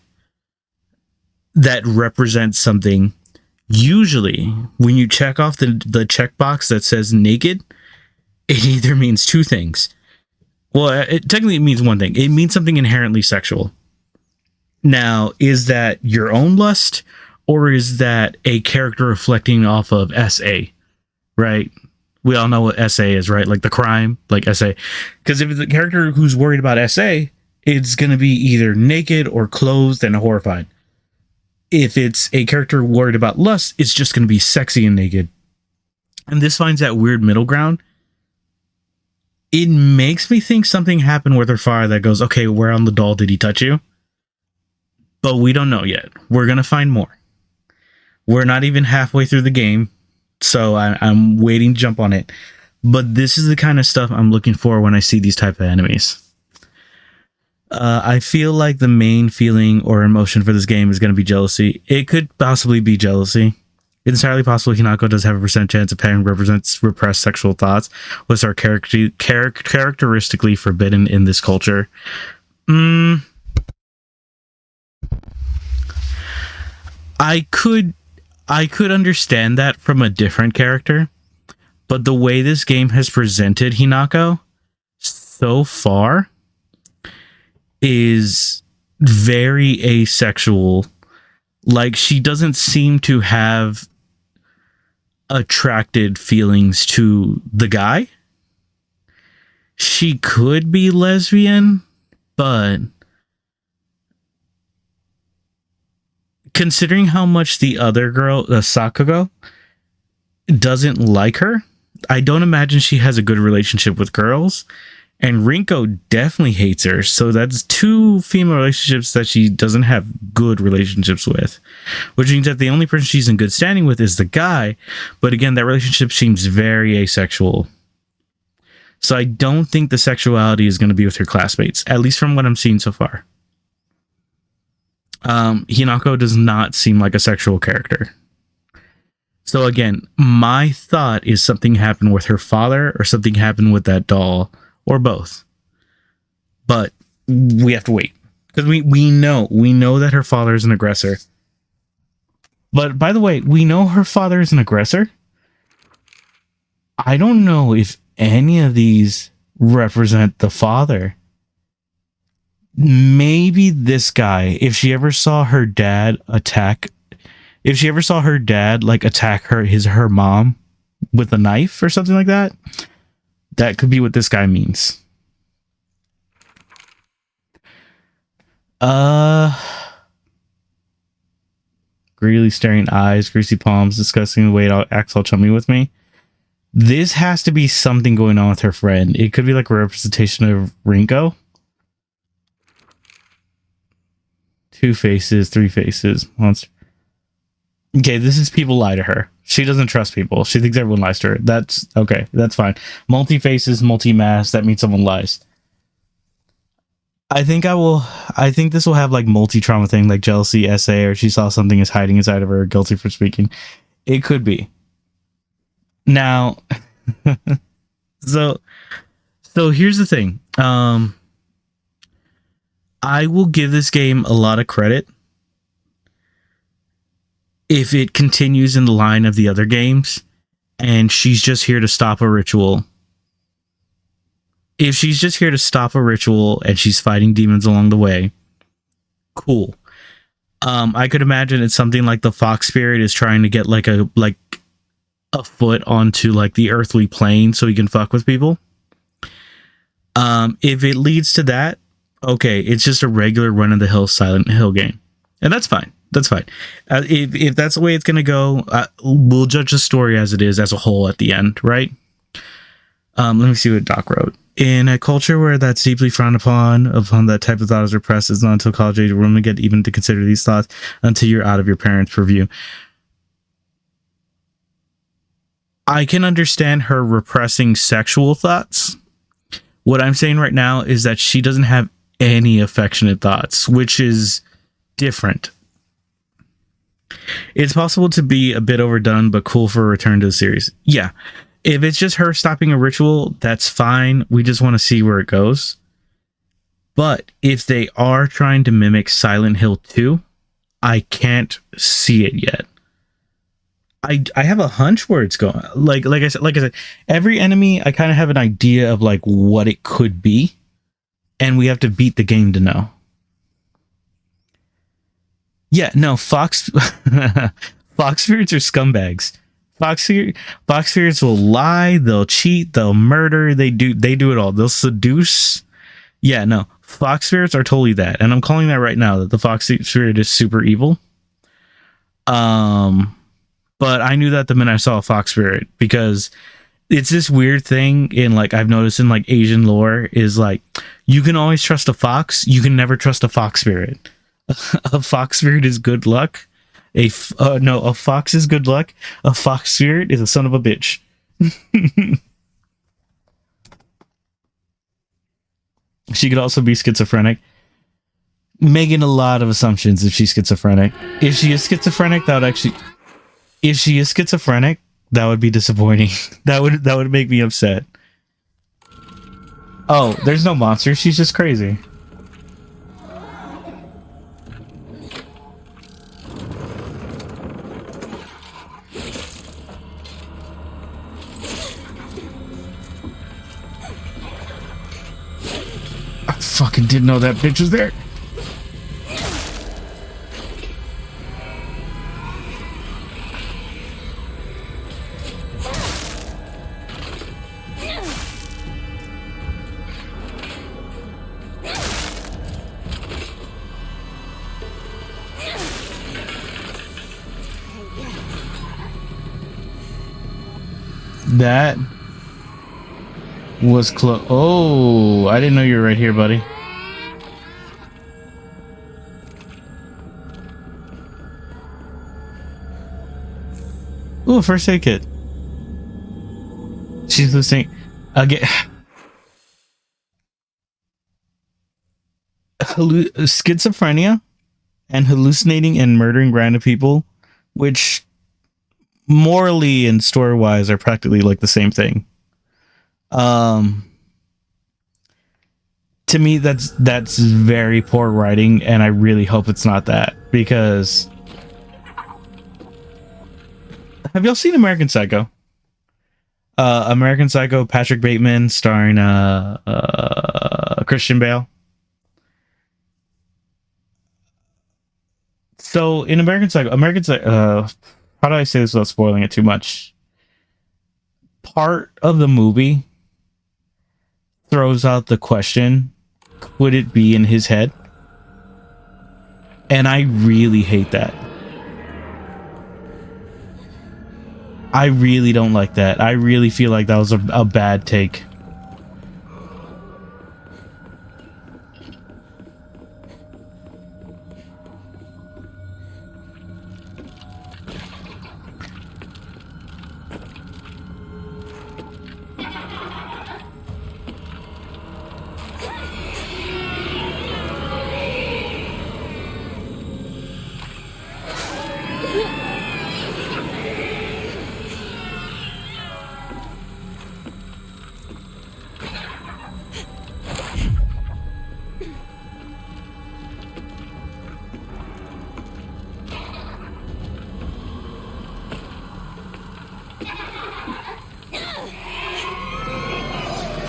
represents something, usually when you check off the checkbox that says naked, it either means two things. Well, it technically means one thing. It means something inherently sexual. Now, is that your own lust, or is that a character reflecting off of SA, right? We all know what SA is, right? Like the crime, like SA. Because if it's a character who's worried about SA, it's going to be either naked or clothed and horrified. If it's a character worried about lust, it's just going to be sexy and naked. And this finds that weird middle ground. It makes me think something happened with her father that goes, okay, where on the doll did he touch you? But we don't know yet. We're going to find more. We're not even halfway through the game, so I'm waiting to jump on it. But this is the kind of stuff I'm looking for when I see these type of enemies. I feel like the main feeling or emotion for this game is going to be jealousy. It could possibly be jealousy. It's entirely possible Hinako does have a % chance of having repressed sexual thoughts, which are characteristically forbidden in this culture. I could understand that from a different character, but the way this game has presented Hinako so far is very asexual. Like, she doesn't seem to have attracted feelings to the guy. She could be lesbian, but considering how much the other girl, Sakugo, doesn't like her, I don't imagine she has a good relationship with girls. And Rinko definitely hates her. So that's two female relationships that she doesn't have good relationships with. Which means that the only person she's in good standing with is the guy. But again, that relationship seems very asexual. So I don't think the sexuality is going to be with her classmates. At least from what I'm seeing so far. Hinako does not seem like a sexual character. So again, my thought is something happened with her father or something happened with that doll. Or both. But we have to wait. Because we know that her father is an aggressor. But by the way, we know her father is an aggressor. I don't know if any of these represent the father. Maybe this guy, if she ever saw her dad attack her mom with a knife or something like that, that could be what this guy means. Greedily staring eyes, greasy palms, discussing the way it acts all chummy with me. This has to be something going on with her friend. It could be like a representation of Rinko. 2 faces, 3 faces. Monster. Okay, this is people lie to her. She doesn't trust people. She thinks everyone lies to her. That's okay. That's fine. Multi-faces, multi-mass. That means someone lies. I think this will have like multi-trauma thing, like jealousy, SA, or she saw something is hiding inside of her, guilty for speaking. It could be. Now, so here's the thing. I will give this game a lot of credit if it continues in the line of the other games and she's just here to stop a ritual. If she's just here to stop a ritual and she's fighting demons along the way, cool. I could imagine it's something like the fox spirit is trying to get like a foot onto like the earthly plane so he can fuck with people. If it leads to that, okay, it's just a regular run of the hill Silent Hill game. And that's fine. That's fine. If that's the way it's going to go, we'll judge the story as it is as a whole at the end, right? Let me see what Doc wrote. In a culture where that's deeply frowned upon that type of thought is repressed, it's not until college age a woman get even to consider these thoughts until you're out of your parents' purview. I can understand her repressing sexual thoughts. What I'm saying right now is that she doesn't have any affectionate thoughts, which is different. It's possible to be a bit overdone, but cool for a return to the series. Yeah. If it's just her stopping a ritual, that's fine. We just want to see where it goes. But if they are trying to mimic Silent Hill 2, I can't see it yet. I have a hunch where it's going. Like I said, every enemy I kind of have an idea of like what it could be, and we have to beat the game to know. Yeah, no, Fox spirits are scumbags. Fox spirits will lie, they'll cheat, they'll murder, they do it all. They'll seduce. Yeah, no, Fox spirits are totally that, and I'm calling that right now that the Fox spirit is super evil. But I knew that the minute I saw a Fox spirit, because it's this weird thing in like I've noticed in like Asian lore is like you can always trust a fox, you can never trust a fox spirit. A fox spirit is good luck. A fox is good luck. A fox spirit is a son of a bitch. She could also be schizophrenic. Making a lot of assumptions if she's schizophrenic. If she is schizophrenic, that would be disappointing. That would make me upset. Oh, there's no monster. She's just crazy. I fucking didn't know that bitch was there. That was close. Oh, I didn't know you were right here, buddy. Ooh, first aid kit. She's listening again. Schizophrenia and hallucinating and murdering random people, which morally and story wise are practically like the same thing. To me, that's very poor writing, and I really hope it's not that, because have y'all seen American Psycho? American Psycho, Patrick Bateman starring Christian Bale. So in American Psycho, how do I say this without spoiling it too much? Part of the movie throws out the question, could it be in his head? And I really hate that. I really don't like that. I really feel like that was a bad take.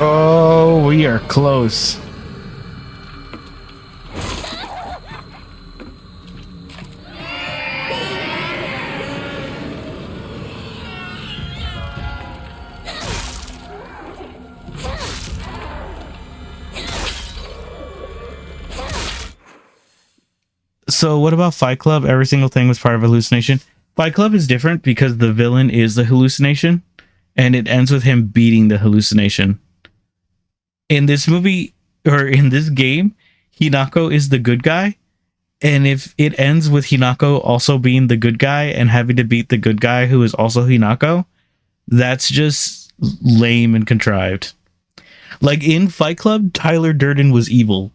Oh, we are close. So what about Fight Club? Every single thing was part of a hallucination. Fight Club is different because the villain is the hallucination, and it ends with him beating the hallucination. In this movie, or in this game, Hinako is the good guy, and if it ends with Hinako also being the good guy and having to beat the good guy who is also Hinako, that's just lame and contrived. Like in Fight Club, Tyler Durden was evil.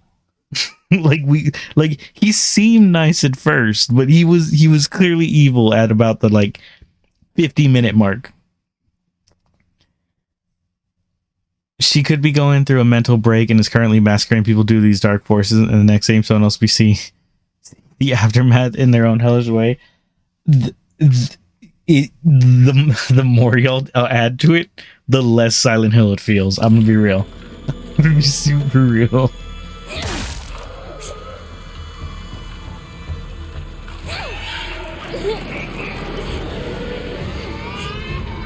like he seemed nice at first, but he was clearly evil at about the like 50-minute mark. She could be going through a mental break and is currently massacring people due to these dark forces, and the next time someone else we see the aftermath in their own hellish way. The more y'all add to it, the less Silent Hill it feels. I'm gonna be real. I'm gonna be super real.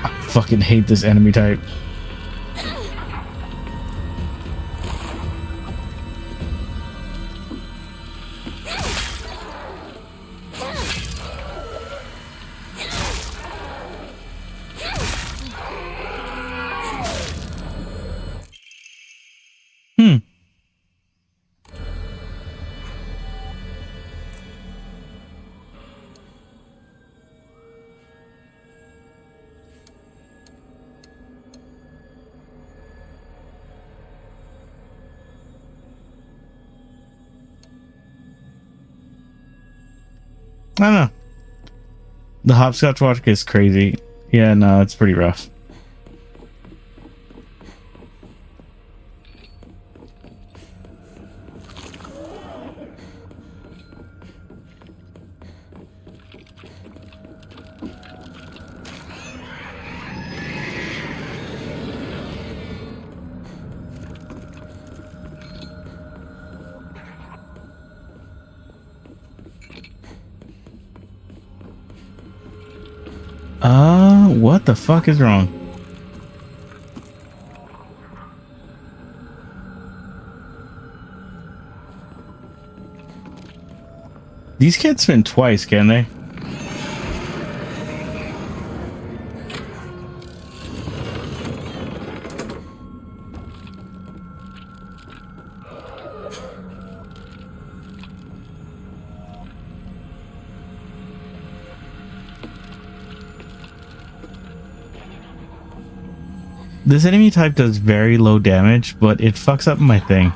I fucking hate this enemy type. I don't know. The hopscotch vodka is crazy. Yeah, no, it's pretty rough. What the fuck is wrong? These can't spin twice, can they? This enemy type does very low damage, but it fucks up my thing.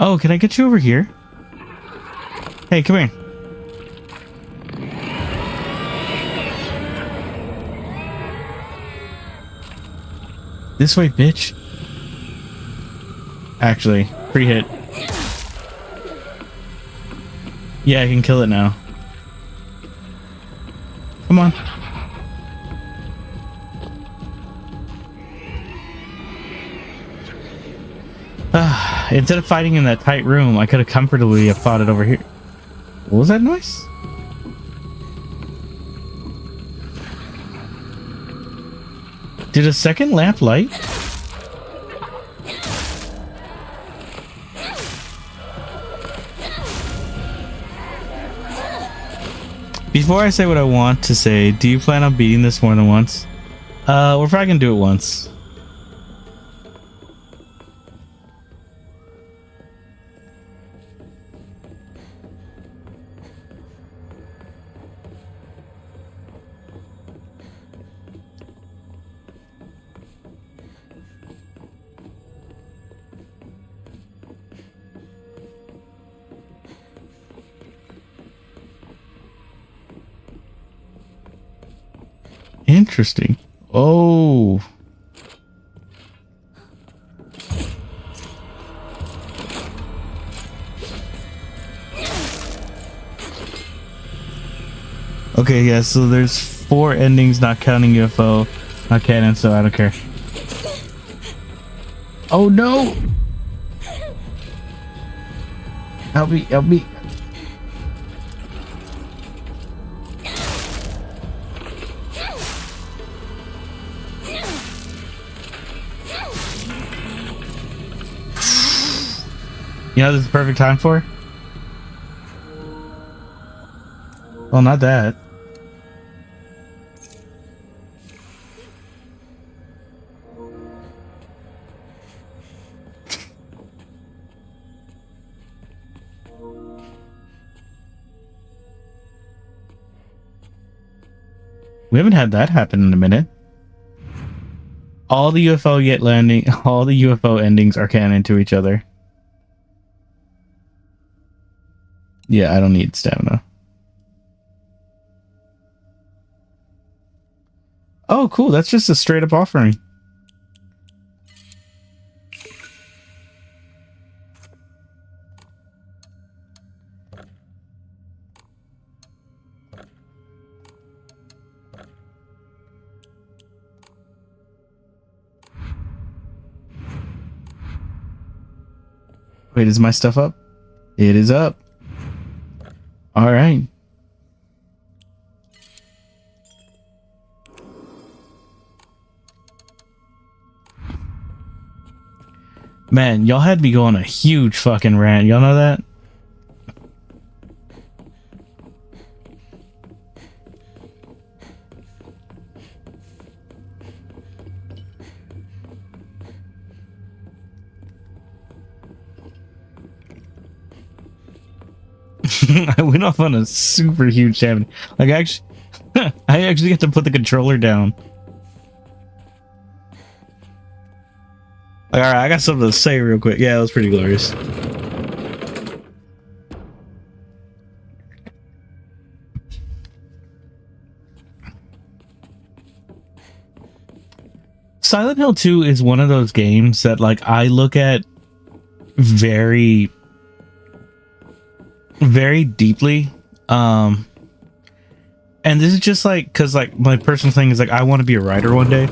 Oh, can I get you over here? Hey, come here. This way, bitch. Actually, pre-hit. Yeah, I can kill it now. Come on. Instead of fighting in that tight room, I could have comfortably have fought it over here. What was that noise? Did a second lamp light? Before I say what I want to say, do you plan on beating this more than once? We're probably gonna do it once. Interesting. Oh. Okay, yeah, so there's 4 endings, not counting UFO, not canon, so I don't care. Oh no! Help me, help me. You know this is the perfect time for? Well, not that. We haven't had that happen in a minute. All the all the UFO endings are canon to each other. Yeah, I don't need stamina. Oh, cool. That's just a straight up offering. Wait, is my stuff up? It is up. All right. Man, y'all had me go on a huge fucking rant. Y'all know that? I went off on a super huge tangent. Like, actually, I actually get to put the controller down. Like, all right, I got something to say real quick. Yeah, it was pretty glorious. Silent Hill 2 is one of those games that, like, I look at very deeply. And this is just like, because, like, my personal thing is, like, I want to be a writer one day.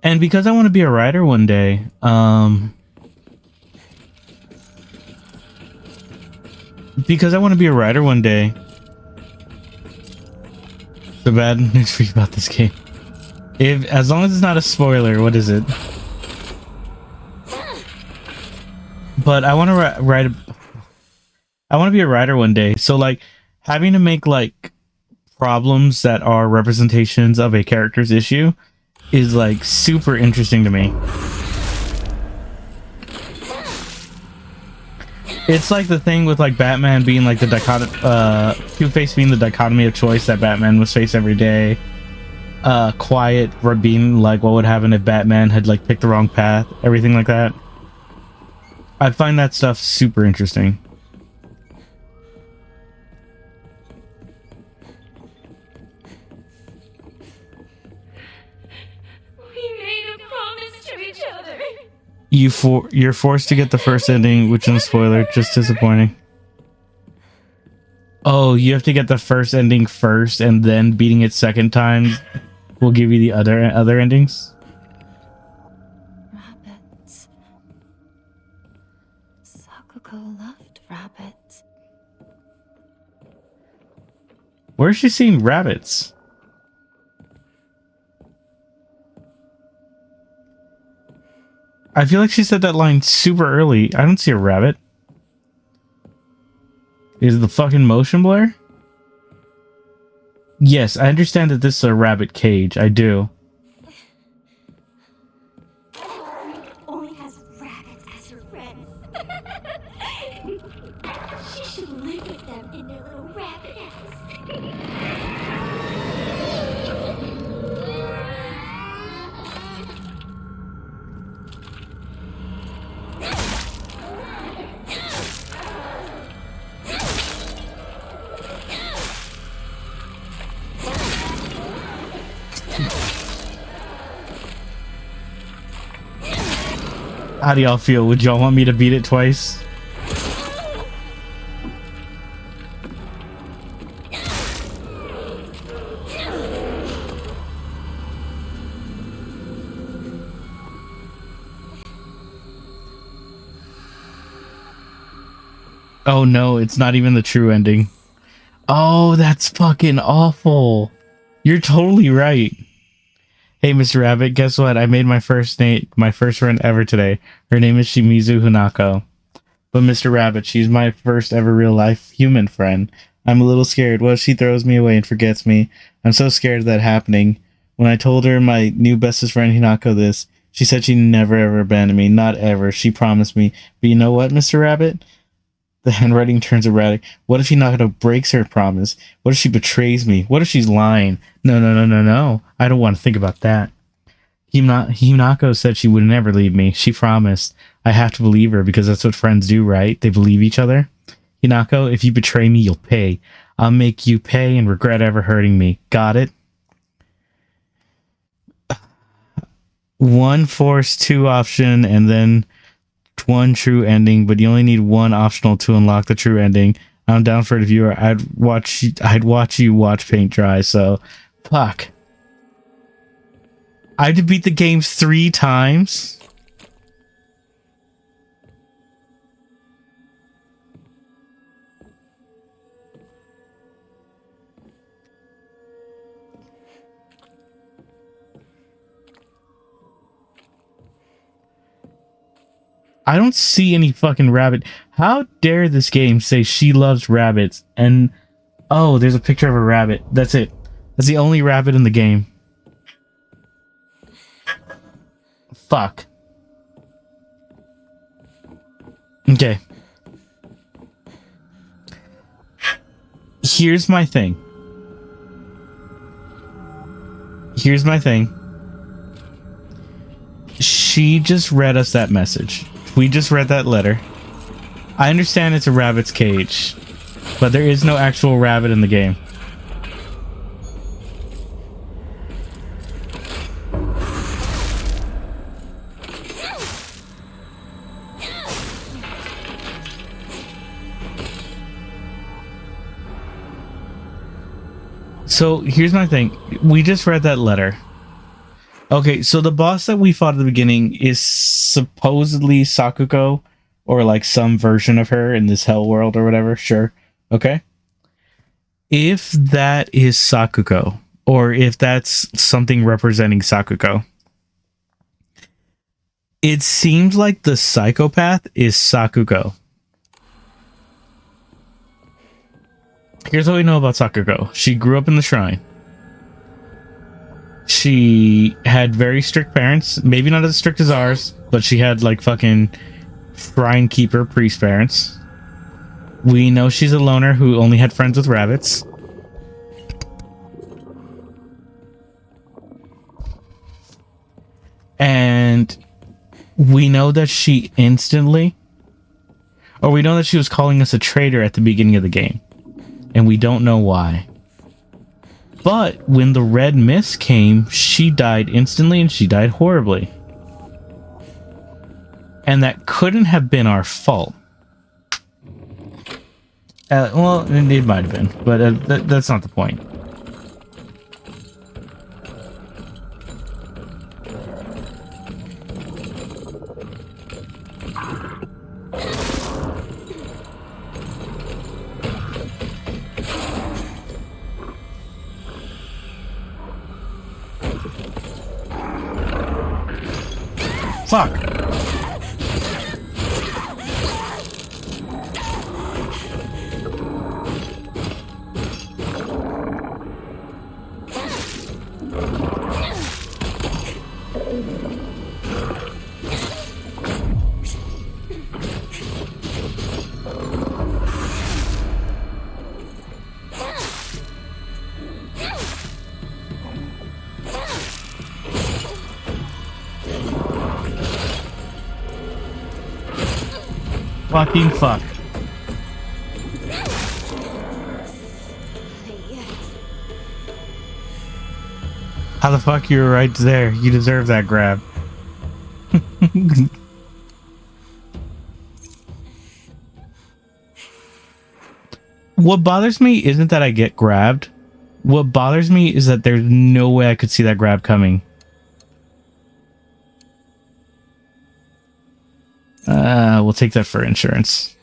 And because I want to be a writer one day, the bad news for you about this game. As long as it's not a spoiler, what is it? But I want to I want to be a writer one day. So, like, having to make, like, problems that are representations of a character's issue is, like, super interesting to me. It's like the thing with, like, Batman being, like, the dichotomy, Two-Face being the dichotomy of choice that Batman must face every day. Quiet being, like, what would happen if Batman had, like, picked the wrong path, everything like that. I find that stuff super interesting. You're forced to get the first ending, which is a spoiler, just disappointing. Oh, you have to get the first ending first, and then beating it second time will give you the other endings. Rabbits. Sakuko loved rabbits. Where's she seeing rabbits? I feel like she said that line super early. I don't see a rabbit. Is it the fucking motion blur? Yes, I understand that this is a rabbit cage. I do. Only has rabbits as her friends. She should live with them in their little rabbit house. How do y'all feel? Would y'all want me to beat it twice? Oh no, it's not even the true ending. Oh, that's fucking awful. You're totally right. Hey, Mr. Rabbit, guess what? I made my first friend ever today. Her name is Shimizu Hinako. But Mr. Rabbit, she's my first ever real life human friend. I'm a little scared. What if she throws me away and forgets me? I'm so scared of that happening. When I told her, my new bestest friend Hinako, this, she said she'd never ever abandon me. Not ever. She promised me. But you know what, Mr. Rabbit? The handwriting turns erratic. What if Hinako breaks her promise? What if she betrays me? What if she's lying? No, no, no, no, no. I don't want to think about that. Hinako said she would never leave me. She promised. I have to believe her because that's what friends do, right? They believe each other. Hinako, if you betray me, you'll pay. I'll make you pay and regret ever hurting me. Got it? One force, two option, and then one true ending, but you only need one optional to unlock the true ending. I'm down for it if you are. I'd watch you watch paint dry, so fuck. I had to beat the game 3 times. I don't see any fucking rabbit. How dare this game say she loves rabbits and oh, there's a picture of a rabbit. That's it. That's the only rabbit in the game. Fuck. Okay. Here's my thing. She just read us that message. We just read that letter. I understand it's a rabbit's cage, but there is no actual rabbit in the game. So here's my thing. We just read that letter. Okay, so the boss that we fought at the beginning is supposedly Sakuko, or like some version of her in this hell world or whatever. Sure. Okay. If that is Sakuko, or if that's something representing Sakuko, it seems like the psychopath is Sakuko. Here's what we know about Sakuko. She grew up in the shrine. She had very strict parents. Maybe not as strict as ours, but she had like fucking shrine keeper priest parents. We know she's a loner who only had friends with rabbits. And we know that she instantly... Or we know that she was calling us a traitor at the beginning of the game. And we don't know why. But when the red mist came, she died instantly and she died horribly. And that couldn't have been our fault. Well, it might have been, but that's not the point. Fuck. Fucking fuck. How the fuck you were right there? You deserve that grab. What bothers me isn't that I get grabbed. What bothers me is that there's no way I could see that grab coming. We'll take that for insurance.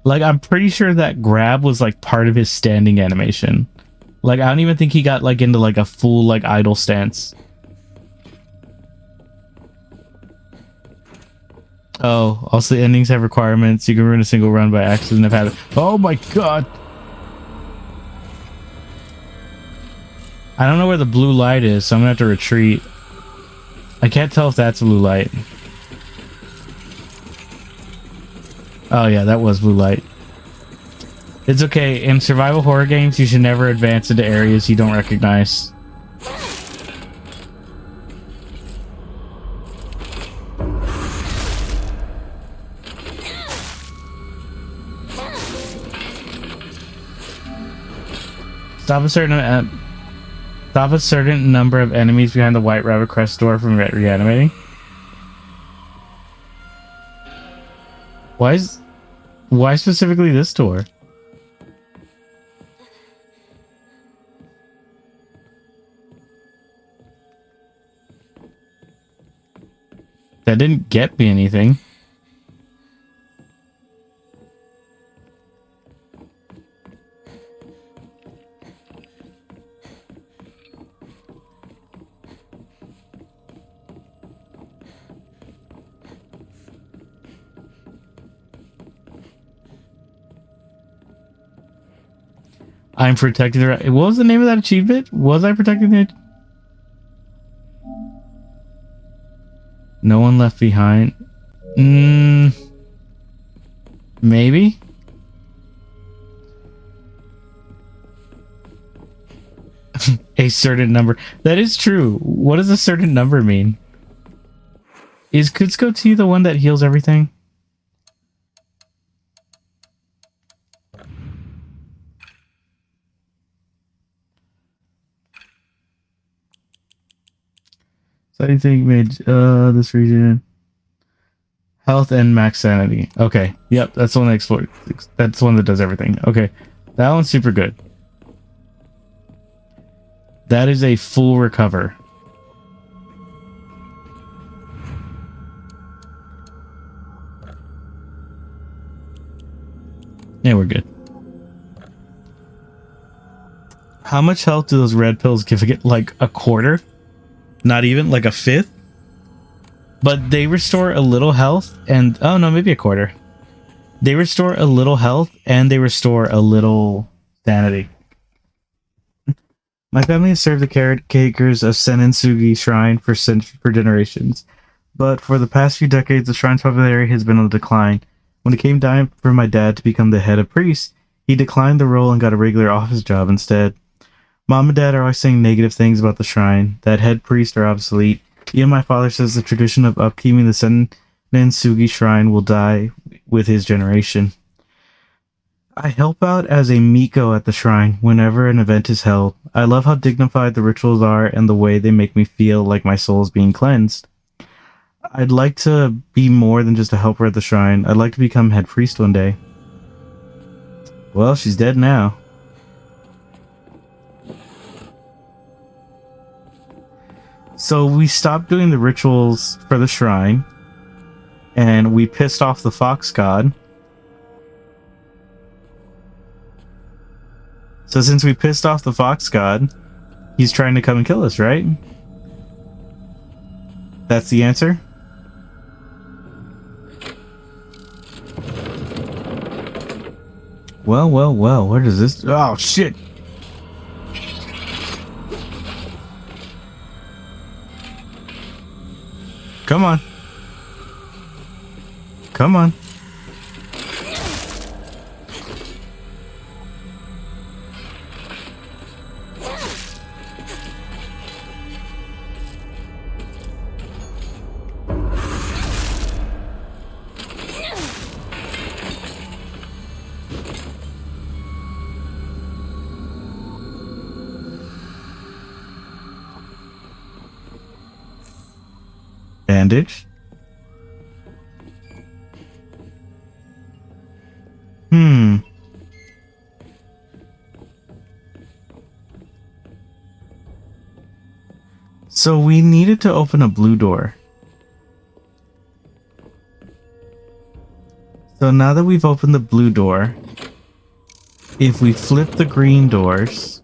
Like, I'm pretty sure that grab was like part of his standing animation. Like, I don't even think he got like into like a full like idle stance. Oh, also the endings have requirements. You can ruin a single run by accident. I've had it. Oh my god. I don't know where the blue light is, so I'm gonna have to retreat. I can't tell if that's blue light. Oh yeah, that was blue light. It's okay. In survival horror games, you should never advance into areas you don't recognize. Stop a certain number of enemies behind the White Rabbit Crest door from reanimating. Why specifically this door? That didn't get me anything. I'm protecting the... What was the name of that achievement? Was I protecting the... No one left behind. Maybe? A certain number. That is true. What does a certain number mean? Is Kutsuko Tea the one that heals everything? So I think made this region health and max sanity. Okay, yep, that's the one that explodes. That's the one that does everything. Okay, that one's super good. That is a full recover. Yeah, we're good. How much health do those red pills give? It like a quarter? Not even like a fifth? But they restore a little health and... Oh no, maybe a quarter. They restore a little health and they restore a little sanity. My family has served the caretakers of Senensugi Shrine for generations. But for the past few decades, the shrine's popularity has been on the decline. When it came time for my dad to become the head of priest, he declined the role and got a regular office job instead. Mom and Dad are always saying negative things about the shrine, that head priests are obsolete. Even my father says the tradition of upkeeping the Senensugi Shrine will die with his generation. I help out as a Miko at the shrine whenever an event is held. I love how dignified the rituals are and the way they make me feel like my soul is being cleansed. I'd like to be more than just a helper at the shrine. I'd like to become head priest one day. Well, she's dead now. So we stopped doing the rituals for the shrine, and we pissed off the fox god. So since we pissed off the fox god, he's trying to come and kill us, right? That's the answer? Well, where does this... Oh, shit! Come on. Come on. Bandage. So we needed to open a blue door. So now that we've opened the blue door, if we flip the green doors,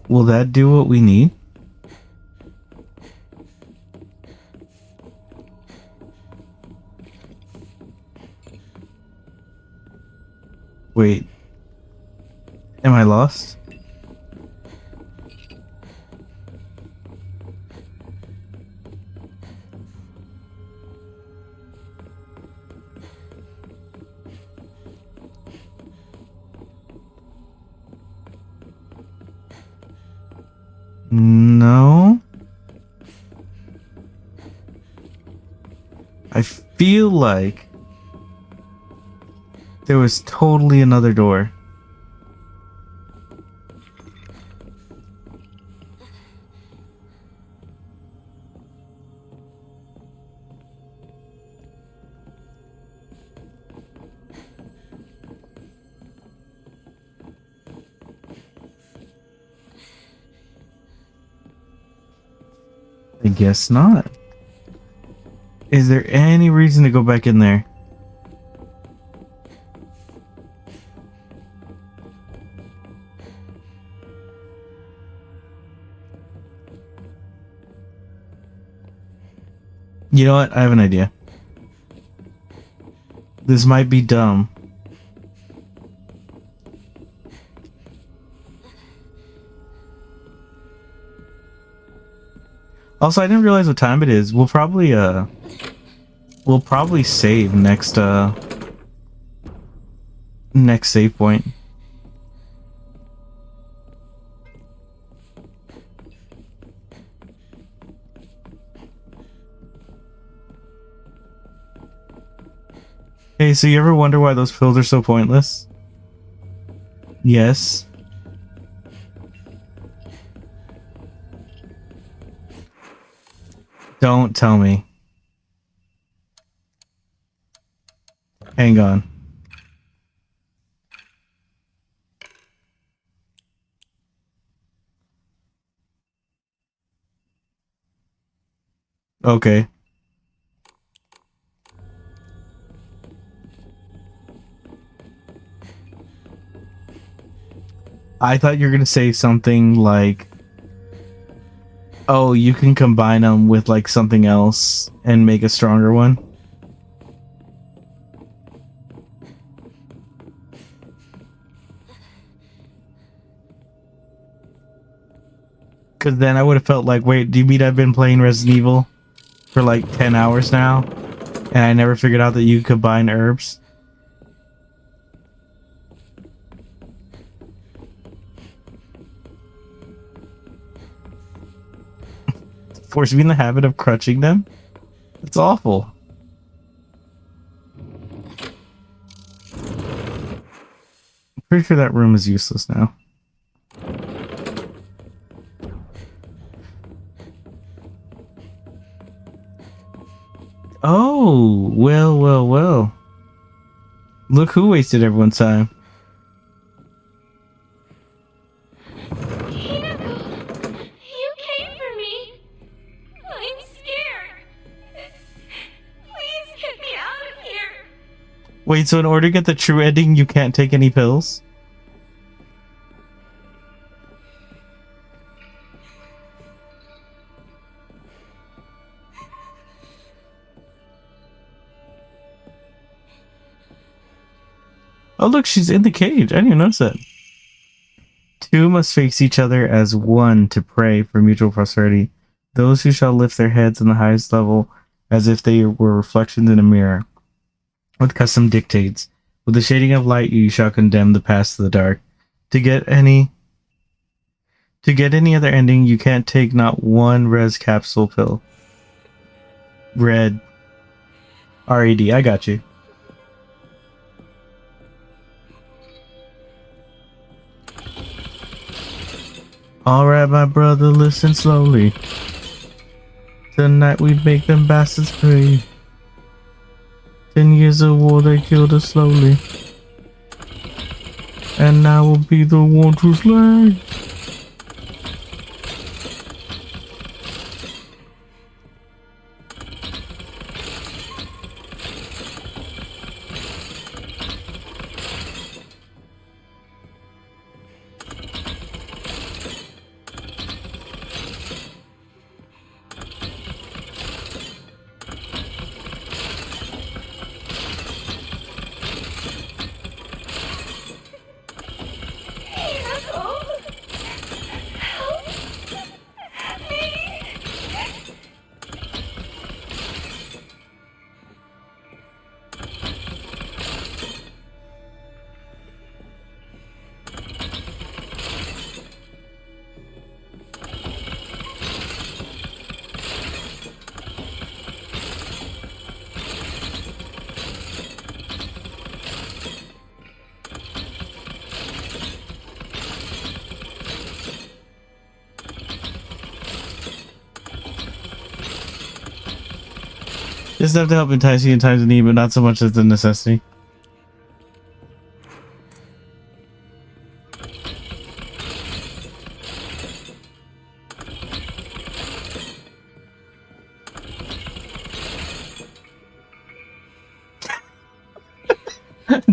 will that do what we need? Wait. Am I lost? No. I feel like there was totally another door. I guess not. Is there any reason to go back in there? You know what? I have an idea. This might be dumb. Also, I didn't realize what time it is. We'll probably save next next save point. Hey, so you ever wonder why those pills are so pointless? Yes. Don't tell me. Hang on. Okay. I thought you were gonna say something like, oh, you can combine them with like something else and make a stronger one. Because then I would have felt like, wait, do you mean I've been playing Resident Evil for like 10 hours now and I never figured out that you could combine herbs? Force me in the habit of crutching them? It's awful. I'm pretty sure that room is useless now. Oh, well, well, well. Look who wasted everyone's time. Hinako, you came for me. I'm scared. Please get me out of here. Wait, so in order to get the true ending, you can't take any pills? Oh look, she's in the cage. I didn't even notice that. Two must face each other as one to pray for mutual prosperity. Those who shall lift their heads in the highest level as if they were reflections in a mirror. With custom dictates. With the shading of light you shall condemn the past to the dark. To get any other ending, you can't take not one res capsule pill. Red. R-A-D, I got you. Alright, my brother, listen slowly. Tonight we make them bastards pay. 10 years of war, they killed us slowly. And now we'll be the one to slay. Just have to help entice you in times of need, but not so much as a necessity.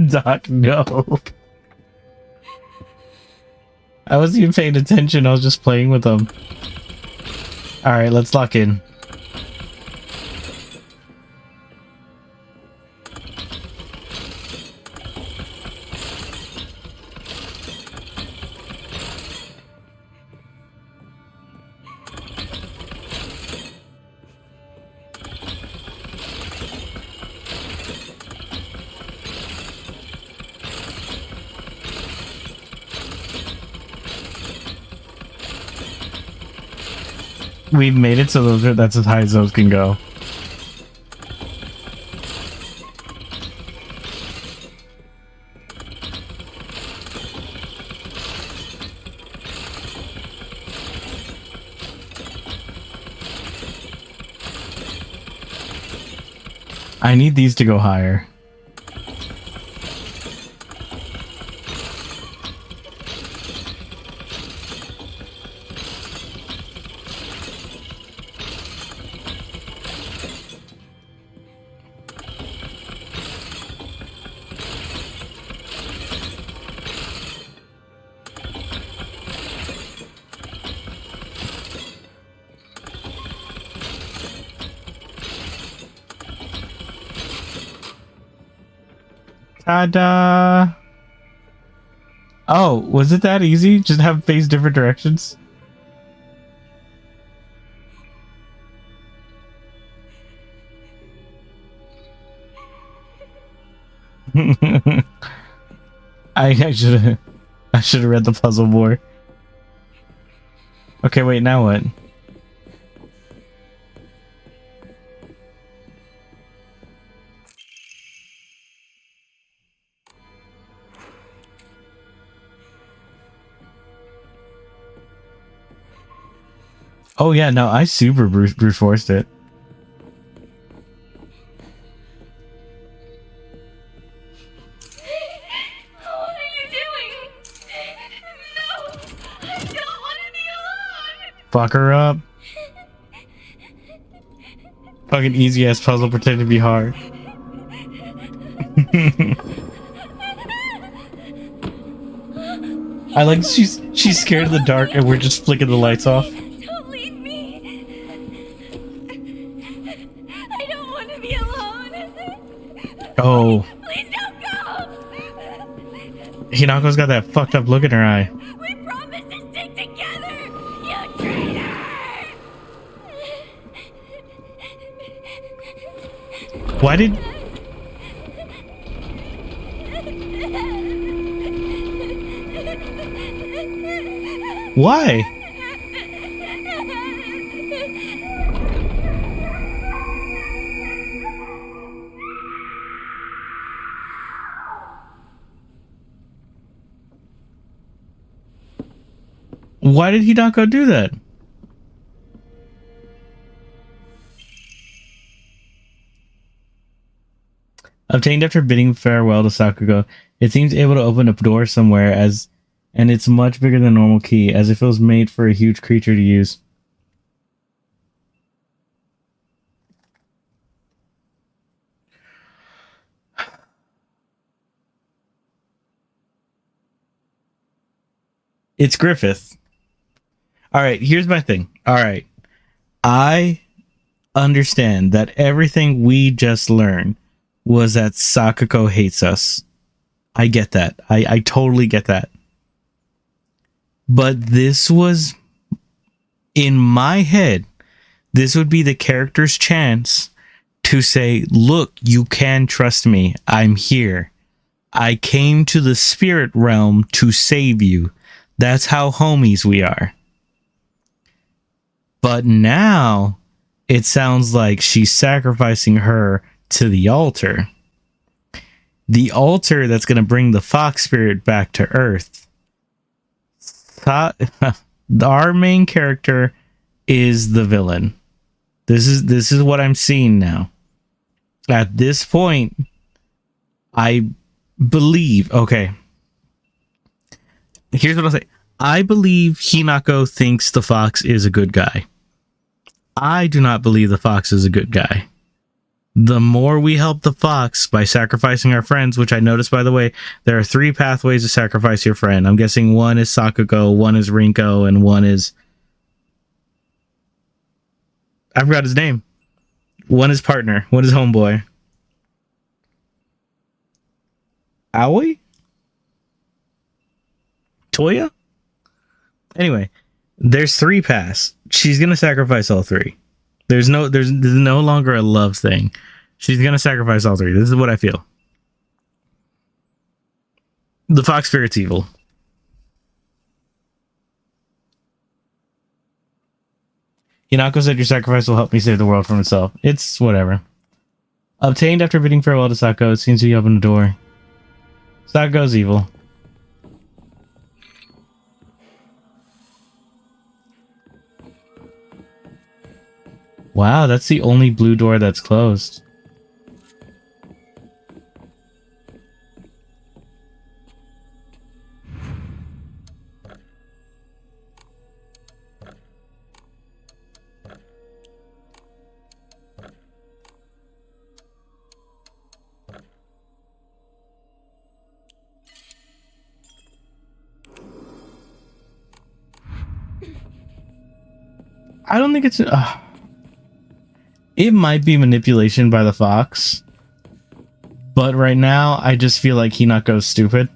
Doc, no. I wasn't even paying attention. I was just playing with them. All right, let's lock in. We've made it so that's as high as those can go. I need these to go higher. Ta-da! Oh, was it that easy? Just have face different directions? I should have read the puzzle more. Okay, wait, now what? Oh yeah, no, I super brute forced it. What are you doing? No! I don't want to be alone! Fuck her up. Fucking easy ass puzzle pretend to be hard. I like she's scared of the dark and we're just flicking the lights off. Don't leave me! I don't want to be alone! Oh, Please don't go! Hinako's got that fucked up look in her eye. We promised to stick together! You traitor! Why did... Why? Why did Hinako do that? Obtained after bidding farewell to Sakugo, it seems able to open a door somewhere and it's much bigger than a normal key, as if it was made for a huge creature to use. It's Griffith. Alright, here's my thing. Alright. I understand that everything we just learned was that Sakugo hates us. I get that. I totally get that. But this was, in my head, this would be the character's chance to say, look, you can trust me. I'm here. I came to the spirit realm to save you. That's how homies we are. But now it sounds like she's sacrificing her to the altar. The altar that's going to bring the fox spirit back to Earth. Our main character is the villain. This is what I'm seeing now. At this point, I believe. Okay, here's what I'll say. I believe Hinako thinks the fox is a good guy. I do not believe the fox is a good guy. The more we help the fox by sacrificing our friends, which I noticed, by the way, there are 3 pathways to sacrifice your friend. I'm guessing one is Sakugo, one is Rinko, and one is... I forgot his name. One is partner, one is homeboy. Aoi? Toya? Anyway, there's 3 paths. She's gonna sacrifice all 3. There's no longer a love thing. She's gonna sacrifice all 3. This is what I feel. The fox spirit's evil. Hinako said your sacrifice will help me save the world from itself. It's whatever. Obtained after bidding farewell to Sako. It seems to be opened the door. Sako's evil. Wow, that's the only blue door that's closed. I don't think it's... it might be manipulation by the fox. But right now, I just feel like Hinako's stupid.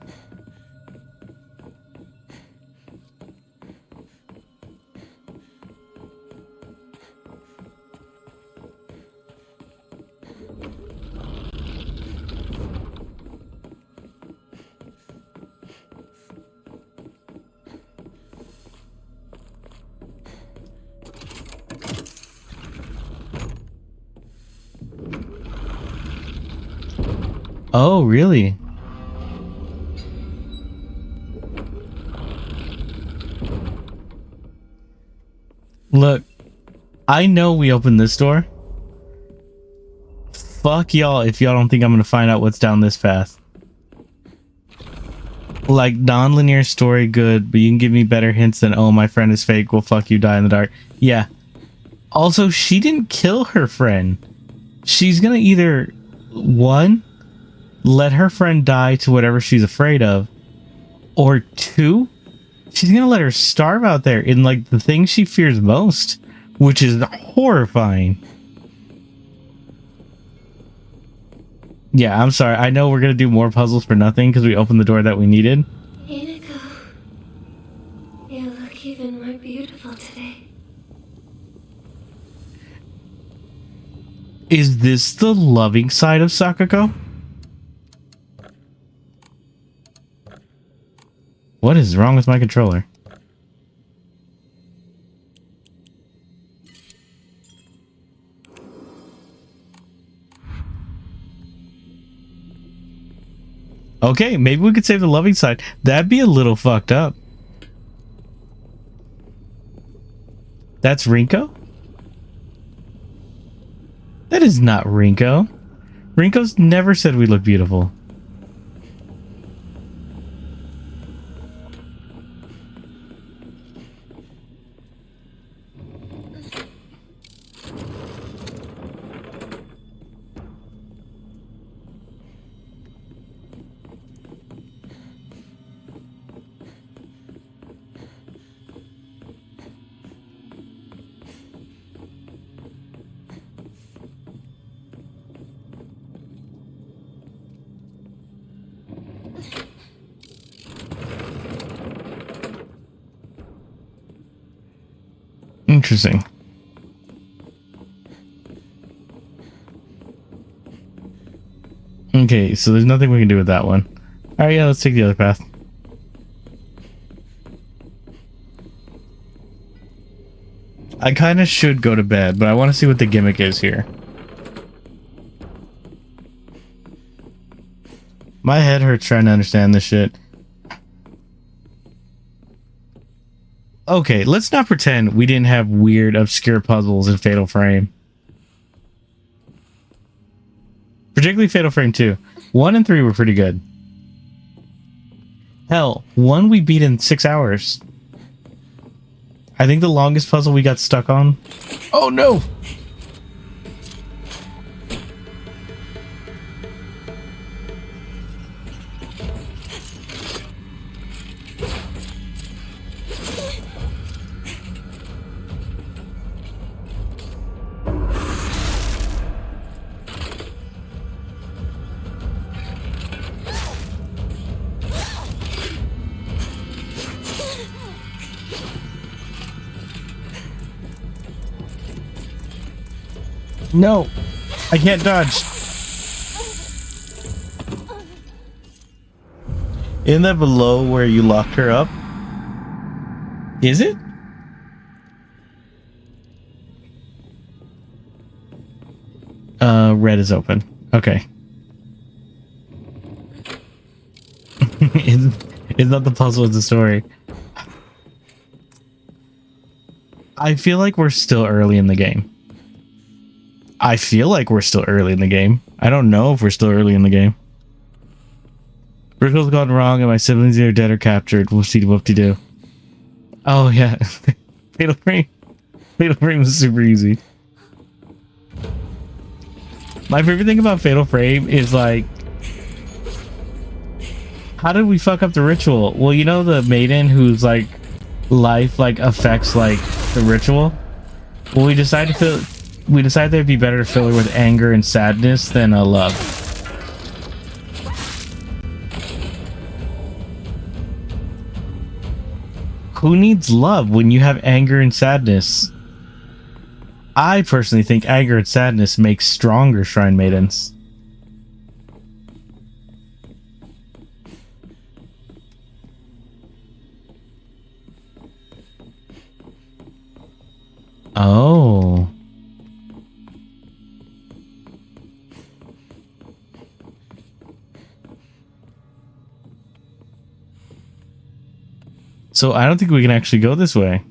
Oh, really? Look, I know we opened this door. Fuck y'all if y'all don't think I'm gonna find out what's down this path. Like, non-linear story, good, but you can give me better hints than, oh, my friend is fake, well, fuck you, die in the dark. Yeah. Also, she didn't kill her friend. She's gonna either, 1, let her friend die to whatever she's afraid of, or 2, she's gonna let her starve out there in, like, the thing she fears most, which is horrifying. Yeah, I'm sorry. I know we're gonna do more puzzles for nothing because we opened the door that we needed. Hinako, you look even more beautiful today. Is this the loving side of Sakako? What is wrong with my controller? Okay, maybe we could save the loving side. That'd be a little fucked up. That's Rinko? That is not Rinko. Rinko's never said we look beautiful. Interesting. Okay, so there's nothing we can do with that one. Alright, yeah, let's take the other path. I kind of should go to bed, but I want to see what the gimmick is here. My head hurts trying to understand this shit. Okay, let's not pretend we didn't have weird, obscure puzzles in Fatal Frame. Particularly Fatal Frame 2. 1 and 3 were pretty good. Hell, 1 we beat in 6 hours. I think the longest puzzle we got stuck on. Oh no! No, I can't dodge. Isn't that below where you locked her up? Is it? Red is open. Okay. It's not the puzzle, it's the story. I feel like we're still early in the game. I feel like we're still early in the game. I don't know if we're still early in the game. Ritual's gone wrong and my siblings either dead or captured. We'll see whoop-de-doo. Oh yeah. Fatal Frame. Fatal Frame was super easy. My favorite thing about Fatal Frame is like, how did we fuck up the ritual? Well, you know the maiden whose like life like affects like the ritual? Well, we decided that it'd be better to fill her with anger and sadness than love. Who needs love when you have anger and sadness? I personally think anger and sadness makes stronger shrine maidens. Oh. So I don't think we can actually go this way.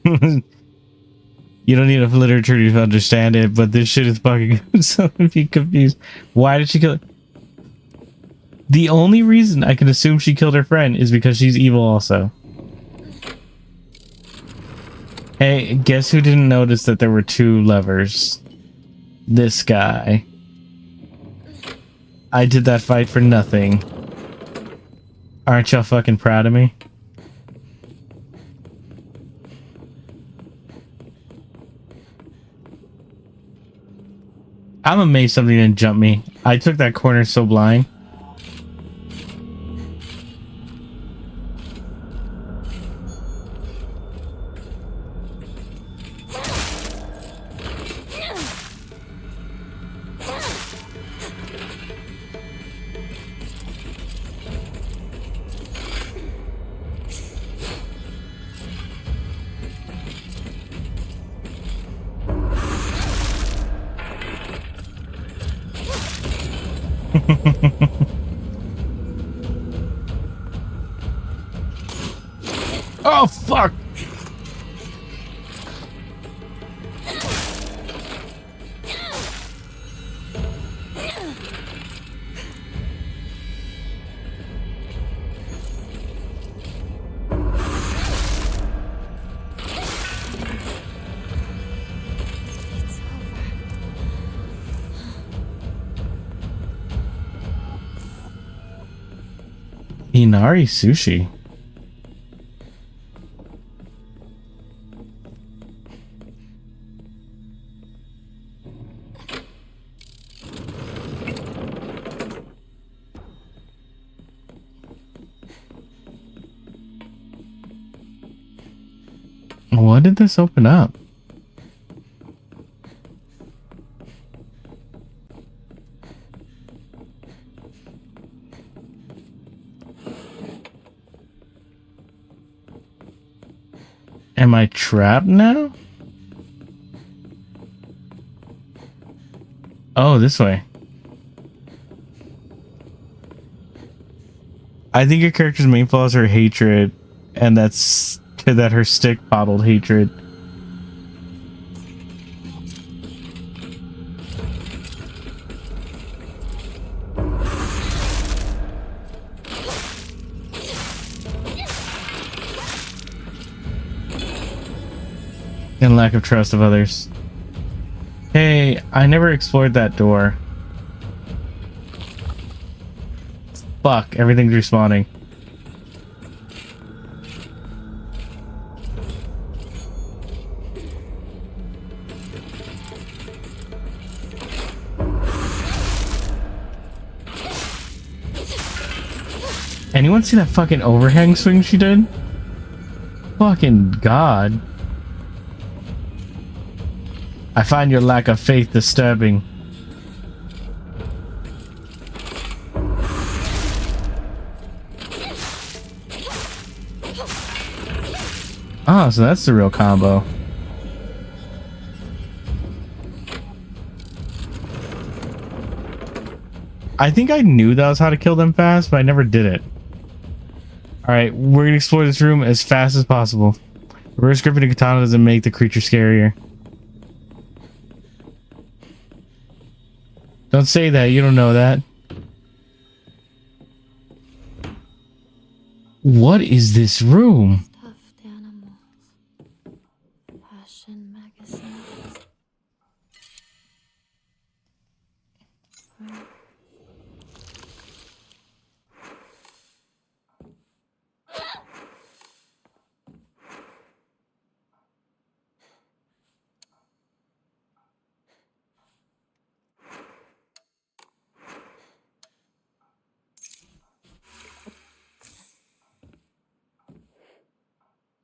You don't need enough literature to understand it, but this shit is fucking so be confused. Why did she kill it? The only reason I can assume she killed her friend is because she's evil also. Hey, guess who didn't notice that there were 2 levers? This guy. I did that fight for nothing. Aren't y'all fucking proud of me? I'm amazed something didn't jump me. I took that corner so blind. Oh fuck! Inari sushi. What did this open up? Am I trapped now? Oh, this way. I think your character's main flaw is her hatred, and that her stick bottled hatred. and lack of trust of others. Hey, I never explored that door. Fuck, everything's respawning. Anyone see that fucking overhang swing she did? Fucking god. I find your lack of faith disturbing. Ah, so that's the real combo. I think I knew that was how to kill them fast, but I never did it. Alright, we're gonna explore this room as fast as possible. Reverse gripping a katana doesn't make the creature scarier. Don't say that, you don't know that. What is this room? Stuffed animals. Fashion magazines.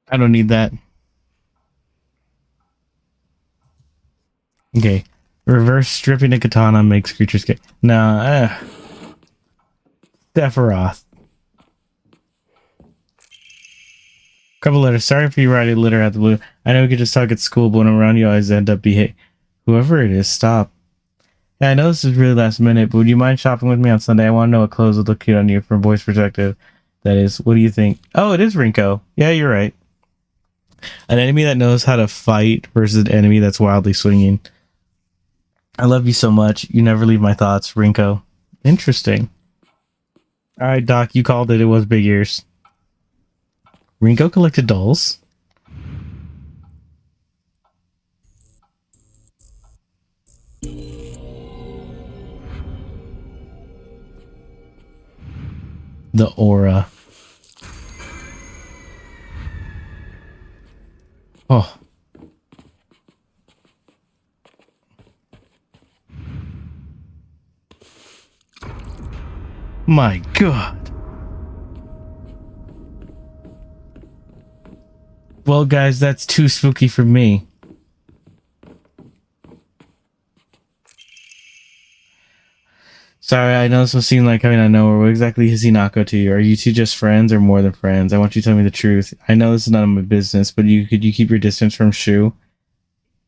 I don't need that. Okay. Reverse stripping a katana makes creatures scary. Nah, Sephiroth. Couple letters. Sorry if you write a letter out the blue. I know we could just talk at school, but when I'm around you, I always end up whoever it is, stop. Yeah, I know this is really last minute, but would you mind shopping with me on Sunday? I want to know what clothes would look cute on you from a boy's perspective. That is, what do you think? Oh, it is Rinko. Yeah, you're right. An enemy that knows how to fight versus an enemy that's wildly swinging. I love you so much. You never leave my thoughts, Rinko. Interesting. Alright, Doc, you called it. It was big ears. Rinko collected dolls? The aura. Oh. My god. Well, guys, that's too spooky for me. Sorry, I know this will seem like coming out of nowhere. What exactly is Hinako to you? Are you two just friends or more than friends? I want you to tell me the truth. I know this is none of my business, but could you keep your distance from Shu?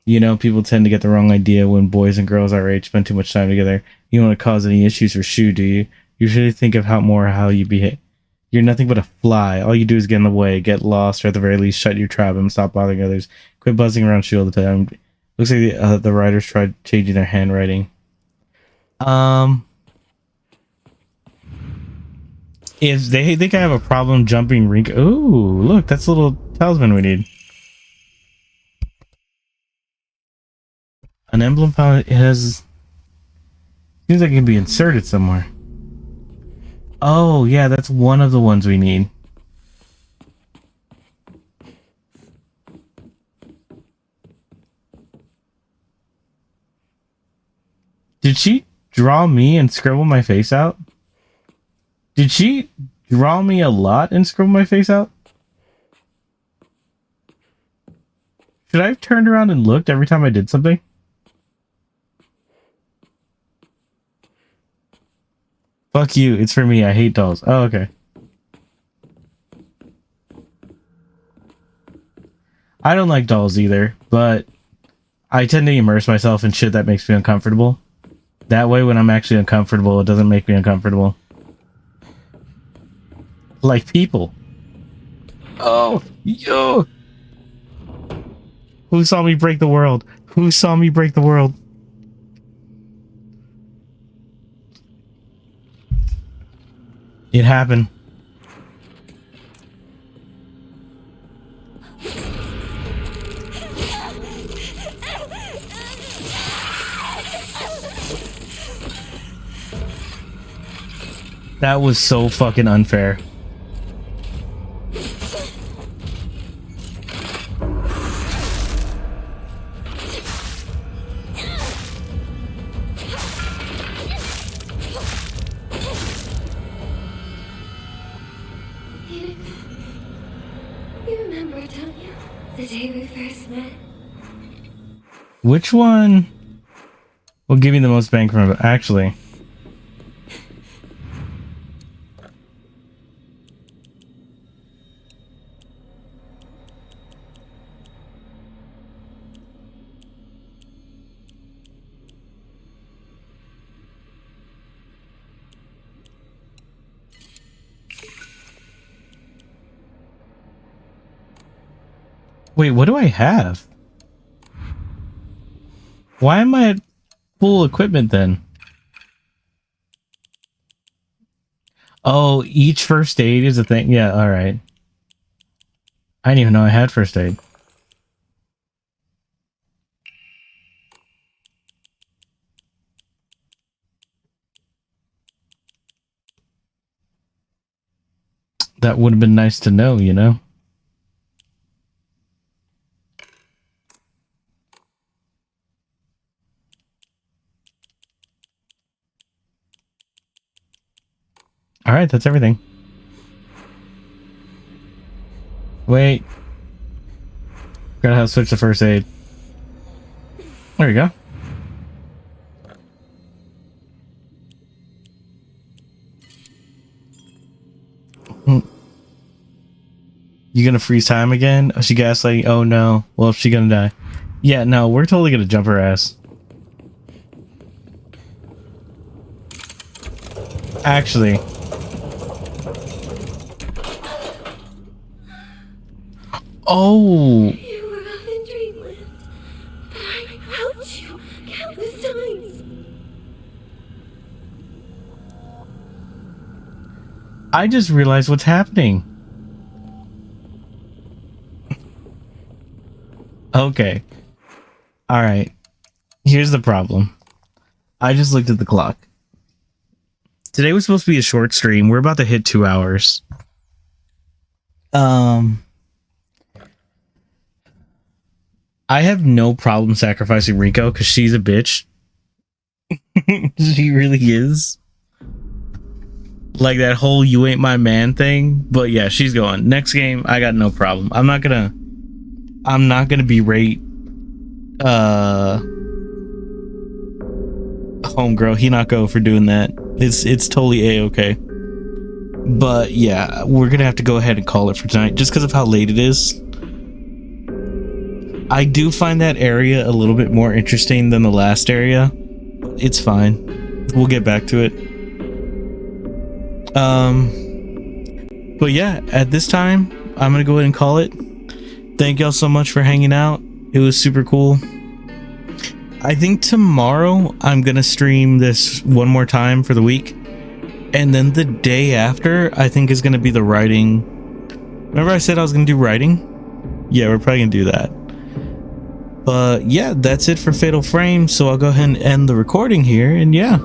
You know, people tend to get the wrong idea when boys and girls our age spend too much time together. You don't want to cause any issues for Shu, do you? You should really think of how you behave. You're nothing but a fly. All you do is get in the way, get lost, or at the very least, shut your trap and stop bothering others. Quit buzzing around Shu all the time. Looks like the writers tried changing their handwriting. If they think I have a problem jumping Rinko... Ooh, look, that's a little talisman we need. An emblem found. It has... Seems like it can be inserted somewhere. Oh, yeah, that's one of the ones we need. Did she draw me and scribble my face out? Did she draw me a lot and scribble my face out? Should I have turned around and looked every time I did something? Fuck you, it's for me. I hate dolls. Oh, okay. I don't like dolls either, but I tend to immerse myself in shit that makes me uncomfortable. That way, when I'm actually uncomfortable, it doesn't make me uncomfortable. Like people. Oh, yo! Who saw me break the world? Who saw me break the world? It happened. That was so fucking unfair. You remember, don't you? The day we first met? Which one will give me the most bang for my buck? Actually, wait, what do I have? Why am I at full equipment then? Oh, each first aid is a thing. Yeah, all right. I didn't even know I had first aid. That would have been nice to know, you know? All right, that's everything. Wait. Gotta have to switch to first aid. There we go. You gonna freeze time again? Oh, she gaslighting. Oh no. Well, if she gonna die. Yeah, no, we're totally gonna jump her ass. Actually. Oh. You were out in dreamland. I helped you countless times. I just realized what's happening. Okay. Alright. Here's the problem. I just looked at the clock. Today was supposed to be a short stream. We're about to hit 2 hours. I have no problem sacrificing Rico because she's a bitch. She really is. Like that whole "you ain't my man" thing. But yeah, she's going. Next game, I got no problem. I'm not gonna berate homegirl Hinako for doing that. It's totally a-okay. But yeah, we're gonna have to go ahead and call it for tonight just because of how late it is. I do find that area a little bit more interesting than the last area. It's fine. We'll get back to it. But yeah, at this time, I'm gonna go ahead and call it. Thank y'all so much for hanging out. It was super cool. I think tomorrow I'm gonna stream this one more time for the week. And then the day after, I think is gonna be the writing. Remember I said I was gonna do writing? Yeah, we're probably gonna do that. But yeah, that's it for Fatal Frame. So I'll go ahead and end the recording here. And yeah.